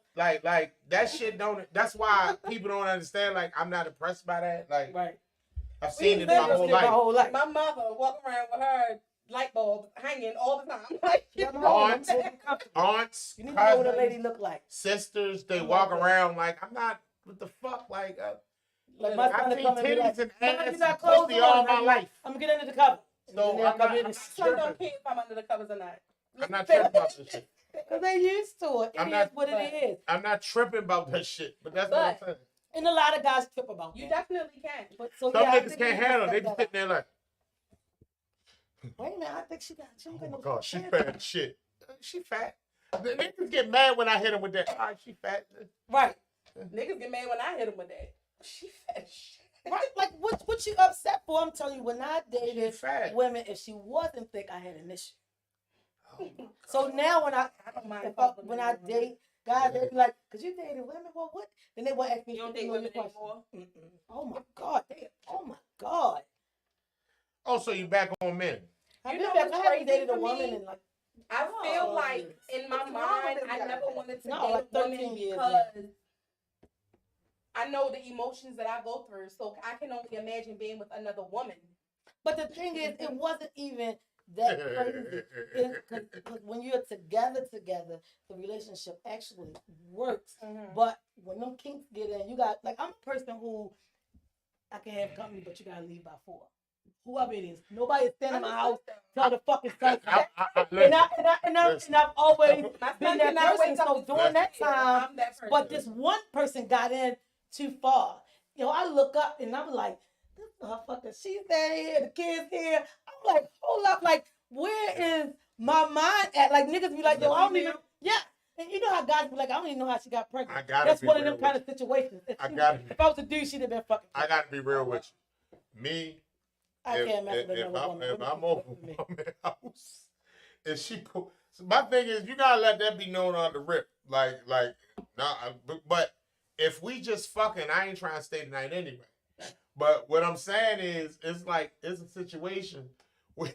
Speaker 1: like that shit don't. That's why people don't understand. Like I'm not impressed by that. Like
Speaker 2: Right.
Speaker 1: I've seen it
Speaker 3: We
Speaker 1: my
Speaker 3: live
Speaker 1: whole
Speaker 3: in
Speaker 2: My
Speaker 1: life.
Speaker 2: whole life.
Speaker 3: My mother walk around with her light bulbs hanging all the time. Like,
Speaker 2: Yeah, I'm
Speaker 1: Aunts.
Speaker 2: home. I'm comfortable.
Speaker 1: Aunts,
Speaker 2: You need to know what a lady
Speaker 1: cousins,
Speaker 2: look like.
Speaker 1: sisters, they
Speaker 2: I
Speaker 1: walk
Speaker 2: like that.
Speaker 1: around like I'm not. What the fuck? Like
Speaker 2: Like my son
Speaker 1: I've
Speaker 2: is
Speaker 1: seen
Speaker 2: coming to be
Speaker 1: titties
Speaker 2: like,
Speaker 1: and
Speaker 2: "Mom,
Speaker 1: ass
Speaker 2: you got
Speaker 1: and
Speaker 2: clothes
Speaker 1: pussy
Speaker 2: on."
Speaker 1: all my life.
Speaker 2: I'm gonna get under the cover.
Speaker 1: So
Speaker 2: And then
Speaker 1: I'm
Speaker 2: come
Speaker 1: not-
Speaker 2: in
Speaker 1: I'm
Speaker 2: and
Speaker 1: not
Speaker 3: son don't
Speaker 1: tripping.
Speaker 3: care if I'm under the covers or not.
Speaker 1: I'm not tripping about this shit.
Speaker 2: Because they used to it.
Speaker 1: I'm
Speaker 2: It
Speaker 1: not-
Speaker 2: is what it is.
Speaker 1: I'm not tripping about that shit, but that's what I'm
Speaker 3: But-
Speaker 1: saying.
Speaker 2: And a lot of guys trip about
Speaker 3: You
Speaker 2: that.
Speaker 3: definitely can.
Speaker 2: But so
Speaker 1: Some
Speaker 2: yeah, I
Speaker 1: niggas
Speaker 2: think
Speaker 1: can't
Speaker 2: we need to
Speaker 1: handle it. They
Speaker 2: step
Speaker 1: just
Speaker 2: that
Speaker 1: sitting there like,
Speaker 2: up. Wait a minute, I think she
Speaker 1: oh
Speaker 2: got
Speaker 1: my
Speaker 2: no
Speaker 1: god, she
Speaker 2: pants
Speaker 1: fat
Speaker 2: on.
Speaker 1: as shit. She fat. The niggas get mad when I hit them with that. All right, she fat.
Speaker 2: Right.
Speaker 3: Niggas get mad when I hit them with that. She fat as shit.
Speaker 2: Right. Like what you upset for? I'm telling you, when I
Speaker 1: She
Speaker 2: dated
Speaker 1: fat.
Speaker 2: women, if she wasn't thick, I had an issue.
Speaker 1: Oh my
Speaker 2: So now when I
Speaker 3: don't mind
Speaker 2: if
Speaker 3: fucking
Speaker 2: when
Speaker 3: with
Speaker 2: I
Speaker 3: women.
Speaker 2: date guys, they be like, "Cause you dated women? Well, what?" Then they will ask me.
Speaker 4: You don't
Speaker 2: 50
Speaker 4: date
Speaker 2: million
Speaker 4: women
Speaker 2: questions.
Speaker 4: anymore?
Speaker 2: Oh my god! Oh my god!
Speaker 1: Oh, so you back on men?
Speaker 2: I've
Speaker 3: You
Speaker 2: been
Speaker 3: know
Speaker 2: back.
Speaker 3: what's
Speaker 2: I haven't
Speaker 3: crazy
Speaker 2: dated a
Speaker 3: for
Speaker 2: woman
Speaker 3: me?
Speaker 2: in like
Speaker 3: I feel
Speaker 2: Oh,
Speaker 3: like
Speaker 2: yes.
Speaker 3: in my
Speaker 4: What's wrong
Speaker 3: mind,
Speaker 4: with this
Speaker 3: I
Speaker 4: guy?
Speaker 3: never wanted to
Speaker 2: No,
Speaker 3: date
Speaker 2: like
Speaker 3: a woman
Speaker 2: 13 years,
Speaker 3: because I know the emotions that I go through. So I can only imagine being with another woman.
Speaker 2: But the thing is, it wasn't even that crazy. Because when you're together, the relationship actually works. But when them kinks get in, you got like I'm a person who I can have company, but you gotta leave by 4. Whoever it is, nobody is standing in my house till the fucking sun.
Speaker 1: Listen,
Speaker 2: And I've always
Speaker 3: My
Speaker 2: been
Speaker 3: son
Speaker 2: that
Speaker 3: cannot
Speaker 2: person.
Speaker 3: wake up
Speaker 2: So
Speaker 3: and
Speaker 2: during that
Speaker 3: say,
Speaker 2: time,
Speaker 3: I'm that person.
Speaker 2: but this one person got in too far. You know, I look up and I'm like, this motherfucker, she's there here, the kids here. I'm like, hold up, like, where is my mind at? Like, niggas be like, yo, I don't even, yeah. And you know how guys be like, I don't even know how she got pregnant.
Speaker 1: I gotta
Speaker 2: That's
Speaker 1: be
Speaker 2: one of
Speaker 1: real
Speaker 2: them
Speaker 1: with
Speaker 2: kind of situations. If,
Speaker 1: I
Speaker 2: she-
Speaker 1: gotta-
Speaker 2: if I was a dude, she'd have been fucking.
Speaker 1: I gotta be real with you. Me,
Speaker 2: I
Speaker 1: if,
Speaker 2: can't mess with
Speaker 1: if,
Speaker 2: another woman.
Speaker 1: if
Speaker 2: Women
Speaker 1: I'm
Speaker 2: keep
Speaker 1: over
Speaker 2: fucking with me.
Speaker 1: woman's house, and she put, so my thing is, you gotta let that be known on the rip. Like, nah, but if we just fucking, I ain't trying to stay tonight anyway. But what I'm saying is, it's like, it's a situation where,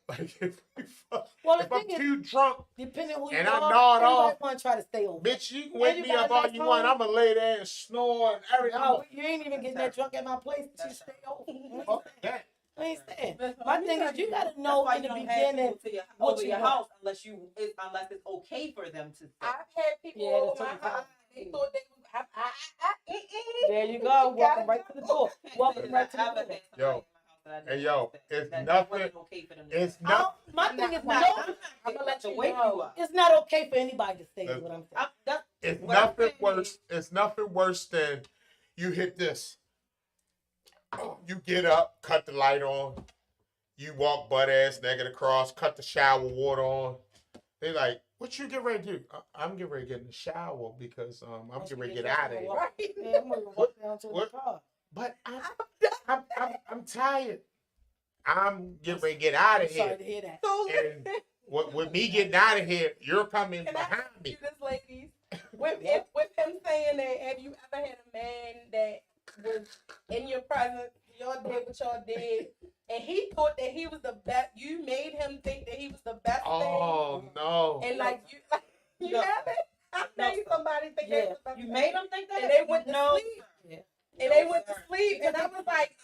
Speaker 1: like, if we fuck,
Speaker 2: Well, the
Speaker 1: if I'm
Speaker 2: thing is,
Speaker 1: too drunk,
Speaker 2: depending who you
Speaker 1: and I
Speaker 2: are,
Speaker 1: nod
Speaker 2: everybody
Speaker 1: off,
Speaker 2: want to try to stay over.
Speaker 1: bitch, you can
Speaker 2: And
Speaker 1: wake
Speaker 2: you
Speaker 1: me
Speaker 2: got
Speaker 1: up
Speaker 2: a
Speaker 1: all
Speaker 2: nice
Speaker 1: you want.
Speaker 2: home.
Speaker 1: I'm gonna lay there and snore and everything.
Speaker 2: No, you ain't even getting that drunk at my place. She
Speaker 4: That's
Speaker 2: stay over.
Speaker 1: Fuck that.
Speaker 2: I ain't staying.
Speaker 3: That's
Speaker 2: My
Speaker 3: what
Speaker 2: thing
Speaker 3: I'm
Speaker 2: is, you
Speaker 3: saying.
Speaker 2: gotta know
Speaker 4: That's why
Speaker 2: in
Speaker 4: you
Speaker 2: the
Speaker 4: don't have
Speaker 2: beginning.
Speaker 4: people to your,
Speaker 2: what
Speaker 4: over
Speaker 2: you
Speaker 4: your
Speaker 2: want.
Speaker 4: house unless it's okay for them to stay.
Speaker 3: I've had people
Speaker 2: Yeah,
Speaker 3: over
Speaker 2: that's
Speaker 3: my
Speaker 2: what I'm
Speaker 3: house. They
Speaker 2: saying.
Speaker 3: thought they was.
Speaker 2: There you go. Welcome right to the door. Welcome right to the door.
Speaker 1: Yo.
Speaker 4: Hey
Speaker 1: yo, it's
Speaker 4: that
Speaker 1: nothing-
Speaker 4: wasn't okay for them to
Speaker 1: It's
Speaker 4: stay.
Speaker 1: not.
Speaker 2: My
Speaker 3: I'm
Speaker 2: thing
Speaker 3: not-
Speaker 2: is,
Speaker 3: I'm
Speaker 2: no,
Speaker 3: not-
Speaker 4: I'm gonna let
Speaker 3: to
Speaker 4: you wake
Speaker 3: know.
Speaker 4: you up.
Speaker 2: it's not okay for anybody to stay. Is what I'm saying.
Speaker 1: It's
Speaker 4: What I'm
Speaker 1: nothing
Speaker 4: saying
Speaker 1: worse.
Speaker 4: is-
Speaker 1: It's nothing worse than you hit this. You get up, cut the light on. You walk butt ass naked across, cut the shower water on. They like, what you get ready to do? I'm getting ready to get in the shower because I'm getting ready to get out of here.
Speaker 2: Right. Yeah, I'm gonna walk down to the
Speaker 1: What?
Speaker 2: car.
Speaker 1: But I'm tired. I'm getting ready to get out
Speaker 2: I'm
Speaker 1: of
Speaker 2: sorry
Speaker 1: here.
Speaker 2: to hear that.
Speaker 3: So
Speaker 1: And with me getting out of here, you're coming
Speaker 3: Can I
Speaker 1: behind
Speaker 3: ask
Speaker 1: me.
Speaker 3: you this, ladies? With him saying that, have you ever had a man that was in your presence, y'all did what y'all did, and he thought that he was the best? You made him think that he was the best
Speaker 1: Oh no.
Speaker 3: thing, and like you
Speaker 4: No.
Speaker 3: haven't. I
Speaker 4: No,
Speaker 3: made
Speaker 4: sir.
Speaker 3: somebody think they
Speaker 2: Yeah.
Speaker 3: was the best
Speaker 4: You
Speaker 3: thing.
Speaker 4: made them think that?
Speaker 3: And they went to
Speaker 4: No,
Speaker 3: sleep.
Speaker 2: Yeah.
Speaker 3: And
Speaker 4: No,
Speaker 3: they went to
Speaker 4: sir.
Speaker 3: sleep, and I was like,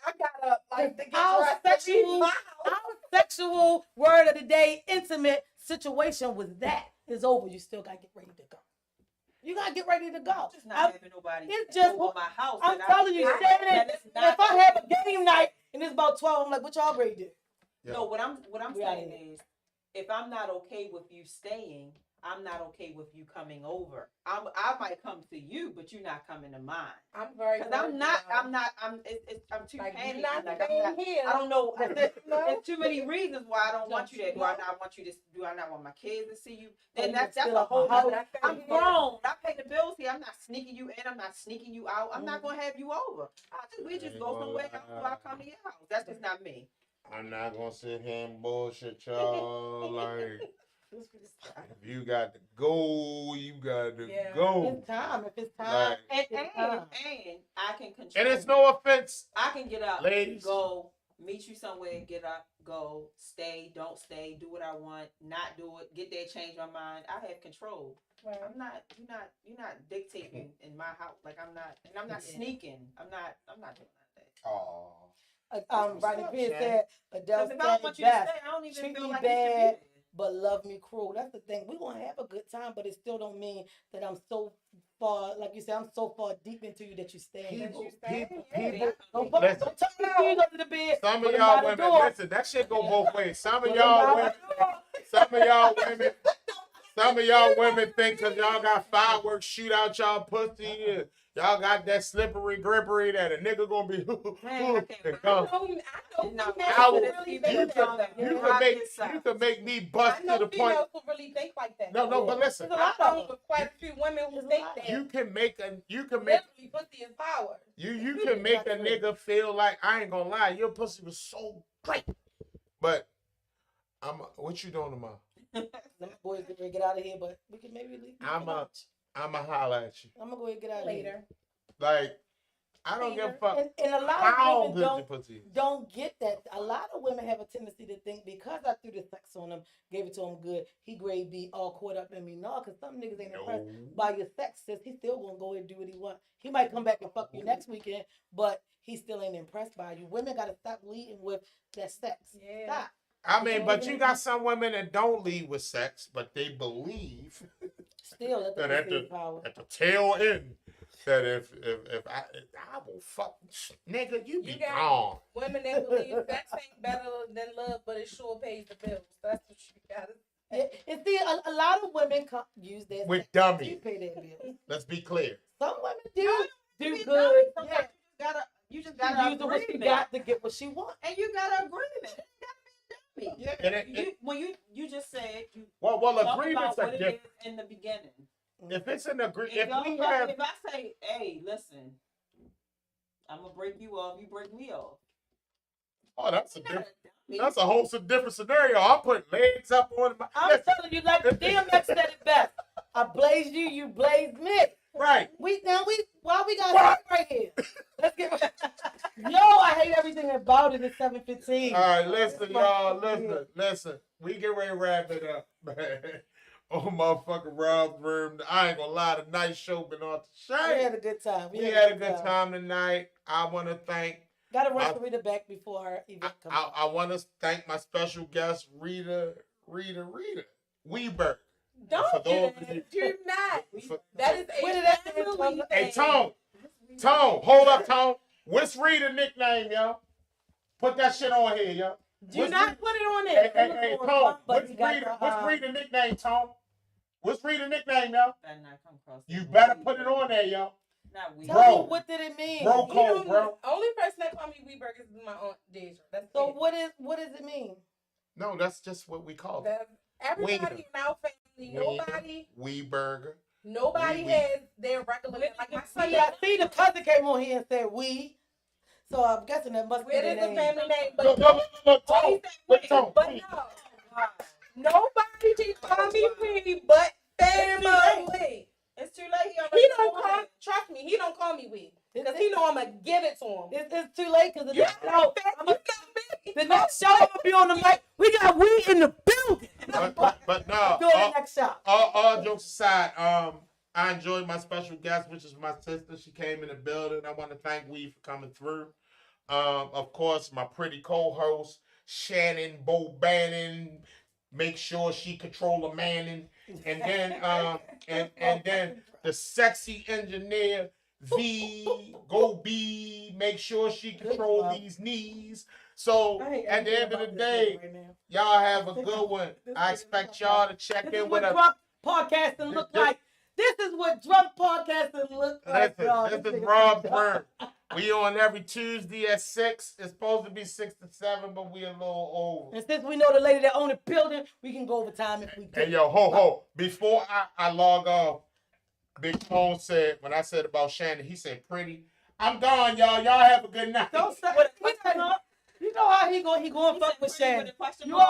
Speaker 3: I got up like to get
Speaker 2: Our
Speaker 3: dressed to leave
Speaker 2: sexual-
Speaker 3: my house.
Speaker 2: Our sexual word of the day, intimate situation was that is over. You still gotta get ready to go. You gotta get ready to go.
Speaker 4: I'm just not
Speaker 2: I'm-
Speaker 4: having nobody
Speaker 2: it's just-
Speaker 4: over my house.
Speaker 2: I'm
Speaker 4: that I
Speaker 2: telling you,
Speaker 4: feel
Speaker 2: Shannon,
Speaker 4: that it's not
Speaker 2: if I have a game night and it's about 12, I'm like, what y'all ready to do?
Speaker 4: No, what I'm
Speaker 2: We outta
Speaker 4: saying
Speaker 2: here.
Speaker 4: is, if I'm not okay with you staying, I'm not okay with you coming over. I might come to you, but you're not coming to mine.
Speaker 3: I'm very.
Speaker 4: Cause I'm too
Speaker 3: Like,
Speaker 4: panicky.
Speaker 3: you're not
Speaker 4: Like, I'm
Speaker 3: staying
Speaker 4: not,
Speaker 3: here.
Speaker 4: I don't know.
Speaker 3: No.
Speaker 4: There's too many reasons why I don't
Speaker 2: No,
Speaker 4: want you there. Do
Speaker 3: no.
Speaker 4: I not want you to? Do I not want my kids to see you?
Speaker 2: Oh,
Speaker 4: Then
Speaker 2: you
Speaker 4: that's
Speaker 2: still
Speaker 4: a
Speaker 2: up
Speaker 4: whole.
Speaker 2: my house.
Speaker 4: Other, I'm grown. I pay the bills here. I'm not sneaking you in. I'm not sneaking you out. I'm not
Speaker 2: Mhm.
Speaker 4: gonna have you over. We just go somewhere else. Or I come to your house. That's just not me.
Speaker 1: I'm not gonna sit here and bullshit y'all. Like, if you got to go, you got to
Speaker 3: Yeah.
Speaker 1: go.
Speaker 2: It's time. If it's time,
Speaker 1: Like,
Speaker 4: And
Speaker 2: It's time.
Speaker 4: I can control.
Speaker 1: and it's no offense,
Speaker 4: I can get up,
Speaker 1: ladies.
Speaker 4: go, meet you somewhere, get up, go, stay, don't stay, do what I want, not do it, get there, change my mind. I have control. I'm not, you're not dictating in my house. Like I'm not, and I'm not
Speaker 2: Yeah.
Speaker 4: sneaking. I'm not doing that.
Speaker 1: Oh,
Speaker 2: Rodney
Speaker 1: What's up,
Speaker 2: Pierce
Speaker 1: Shannon?
Speaker 2: said, Adele
Speaker 4: Because if I don't
Speaker 2: said
Speaker 4: want
Speaker 2: it
Speaker 4: you to
Speaker 2: best,
Speaker 4: stay, I don't even
Speaker 2: treat
Speaker 4: feel
Speaker 2: me
Speaker 4: like you should be
Speaker 2: bad,
Speaker 4: there.
Speaker 2: but love me cruel. That's the thing. We gonna have a good time, but it still don't mean that I'm so far, like you said, I'm so far deep into you that you stay.
Speaker 1: people,
Speaker 3: you say?
Speaker 1: people,
Speaker 3: Yeah.
Speaker 1: people.
Speaker 2: Don't
Speaker 1: Listen.
Speaker 2: tuck your keys under the bed.
Speaker 1: Some
Speaker 2: put
Speaker 1: of
Speaker 2: 'em
Speaker 1: y'all
Speaker 2: by the
Speaker 1: women,
Speaker 2: door.
Speaker 1: listen, that shit go both ways. Some of
Speaker 2: Put 'em
Speaker 1: y'all
Speaker 2: by
Speaker 1: women,
Speaker 2: the door.
Speaker 1: Some of y'all women think because y'all got fireworks shoot out y'all pussy and y'all got that slippery grippery that a nigga gonna be
Speaker 4: Man, I can't-
Speaker 1: and come.
Speaker 3: I know
Speaker 4: No,
Speaker 3: females
Speaker 1: I
Speaker 3: who
Speaker 1: will-
Speaker 3: really
Speaker 1: you
Speaker 3: think
Speaker 1: can
Speaker 3: that.
Speaker 1: you can make me bust
Speaker 3: I
Speaker 1: to
Speaker 3: know
Speaker 1: the point.
Speaker 3: females who really think like that.
Speaker 1: No, but listen,
Speaker 2: There's a lot
Speaker 3: I've
Speaker 2: of
Speaker 3: known
Speaker 2: them.
Speaker 3: with quite a few women who
Speaker 2: There's a
Speaker 3: think
Speaker 2: lot.
Speaker 3: that.
Speaker 1: you can make
Speaker 3: Literally, pussy is power.
Speaker 1: you can make a nigga feel like, I ain't gonna lie, your pussy was so great. But what you doing tomorrow?
Speaker 2: Them boys get ready to get out of here, but we can maybe leave.
Speaker 1: I'ma holler at you.
Speaker 2: I'm gonna go ahead and get out of here.
Speaker 3: Later.
Speaker 1: Like, I don't give a fuck
Speaker 2: And a lot
Speaker 1: how
Speaker 2: of
Speaker 1: good
Speaker 2: women
Speaker 1: your pussy is.
Speaker 2: don't get that. A lot of women have a tendency to think because I threw the sex on him, gave it to him good, he grade B, all caught up in me. No, because some niggas ain't impressed by your sex, sis. He still gonna go ahead and do what he want. He might come back and fuck you next weekend, but he still ain't impressed by you. Women gotta stop leading with that sex.
Speaker 3: Yeah.
Speaker 2: Stop.
Speaker 1: I mean, but you got some women that don't lead with sex, but they believe
Speaker 2: Still let the
Speaker 1: that
Speaker 2: pussy power.
Speaker 1: at the tail end that if I will fuck, nigga, you be
Speaker 3: You got-
Speaker 1: gone.
Speaker 3: Women that believe sex ain't better than love, but it sure pays the bills. That's what you gotta.
Speaker 2: Yeah, and see, a lot of women use their
Speaker 1: With
Speaker 2: sex to
Speaker 1: dummies.
Speaker 2: pay their bills.
Speaker 1: Let's be clear.
Speaker 2: Some women do
Speaker 5: Be
Speaker 2: good.
Speaker 5: dummy.
Speaker 2: Yeah.
Speaker 5: Sometimes you just
Speaker 2: She
Speaker 5: gotta
Speaker 2: using what she
Speaker 5: agreement.
Speaker 2: got to get what she wants.
Speaker 5: And you gotta agreement. It ain't gotta be dummy.
Speaker 2: Yeah.
Speaker 1: And it,
Speaker 5: When you just said you
Speaker 1: well,
Speaker 5: talk
Speaker 1: agreements
Speaker 5: about
Speaker 1: are
Speaker 5: what it
Speaker 1: different.
Speaker 5: is in the beginning.
Speaker 1: If it's an agreement,
Speaker 5: If,
Speaker 1: if we
Speaker 5: y'all-
Speaker 1: have,
Speaker 5: if I say, hey, listen, I'm gonna break you off, you break me off.
Speaker 1: oh, that's a
Speaker 5: You're not
Speaker 1: different,
Speaker 5: a dummy.
Speaker 1: that's a whole different scenario. I'm putting legs up on my.
Speaker 2: I'm
Speaker 1: Listen,
Speaker 2: telling you, like DMX said it best. I blaze you, you blaze me.
Speaker 1: right.
Speaker 2: Why we got that right here? Let's get. Yo, I hate everything about it. It's 7:15.
Speaker 1: All right, listen, y'all. Listen. We get ready to wrap it up, man. Oh, motherfucking Rob's room. I ain't gonna lie, the night show been off the
Speaker 2: We
Speaker 1: chain.
Speaker 2: had a good time.
Speaker 1: We had a good time tonight. I want to thank.
Speaker 2: Gotta rush Rita back before her event comes.
Speaker 1: I want to thank my special guest, Rita Weberg.
Speaker 3: Don't
Speaker 1: For
Speaker 3: do
Speaker 1: those
Speaker 3: that.
Speaker 1: of you-
Speaker 3: Do not.
Speaker 1: For-
Speaker 3: That is
Speaker 2: Where
Speaker 3: a
Speaker 2: did that
Speaker 3: family
Speaker 2: come from?
Speaker 1: Hey,
Speaker 3: thing.
Speaker 1: Tone, hold up, Tone. What's Rita's nickname, yo? Put that shit on here, yo.
Speaker 3: Do not put it on
Speaker 1: Hey,
Speaker 3: there.
Speaker 1: hey,
Speaker 2: But
Speaker 1: Tone.
Speaker 2: you got
Speaker 1: What's Rita's nickname, Tone? What's Rita's nickname, yo?
Speaker 5: Better not come across
Speaker 1: You
Speaker 5: that
Speaker 1: better
Speaker 5: way.
Speaker 1: put it on there, yo.
Speaker 5: Not we.
Speaker 2: Tell
Speaker 1: Bro.
Speaker 2: me, what did it mean?
Speaker 1: Bro
Speaker 3: You
Speaker 1: code,
Speaker 3: know,
Speaker 1: bro.
Speaker 3: only person that call me Weeberg is my aunt Deja. That's
Speaker 2: So
Speaker 3: it.
Speaker 2: what does it mean?
Speaker 1: No, that's just what we call it.
Speaker 3: Everybody
Speaker 1: Wiener.
Speaker 3: in our family,
Speaker 1: Weberger.
Speaker 3: nobody
Speaker 1: Wee.
Speaker 3: has their regular name. Like my son,
Speaker 2: See, the cousin came on here and said we. So I'm guessing that must be
Speaker 3: it
Speaker 2: the
Speaker 3: is a
Speaker 2: name.
Speaker 3: family name, but
Speaker 1: Look, Tone.
Speaker 3: Tone.
Speaker 1: Look, Tone.
Speaker 3: But no, nobody can call me Wee, but family.
Speaker 5: It's too late.
Speaker 3: He don't call. Trust me, he don't call me Wee because he know I'm gonna give it to him.
Speaker 2: It's too late because the
Speaker 3: You
Speaker 2: next
Speaker 3: know
Speaker 2: show,
Speaker 3: me.
Speaker 2: the next show I'm gonna be on the mic. We got we in the building.
Speaker 1: But no.
Speaker 2: Go to the next shop.
Speaker 1: All jokes aside, I enjoyed my special guest, which is my sister. She came in the building. I want to thank Wee for coming through. Of course, my pretty co-host, Shannon Bobannon. Make sure she control the manning. And then and then the sexy engineer, V, go B, make sure she control these knees. So
Speaker 2: I hate
Speaker 1: at the end of the
Speaker 2: everything about
Speaker 1: day,
Speaker 2: this right now.
Speaker 1: y'all have a good one. I expect y'all to check
Speaker 2: This is
Speaker 1: in
Speaker 2: what
Speaker 1: with us.
Speaker 2: drunk podcasting look like. This is what drunk podcasting look like, y'all.
Speaker 1: Listen, this is
Speaker 2: nigga
Speaker 1: Rob
Speaker 2: too
Speaker 1: Byrne. We on every Tuesday at 6. It's supposed to be 6 to 7, but we a little over.
Speaker 2: And since we know the lady that owned the building, we can go over time if we
Speaker 1: Hey,
Speaker 2: do.
Speaker 1: yo, ho. Before I log off, Big Tone said, when I said about Shannon, he said, pretty. I'm gone, y'all. Y'all have a good night.
Speaker 2: Don't say, you know how he going fuck with Shannon. You already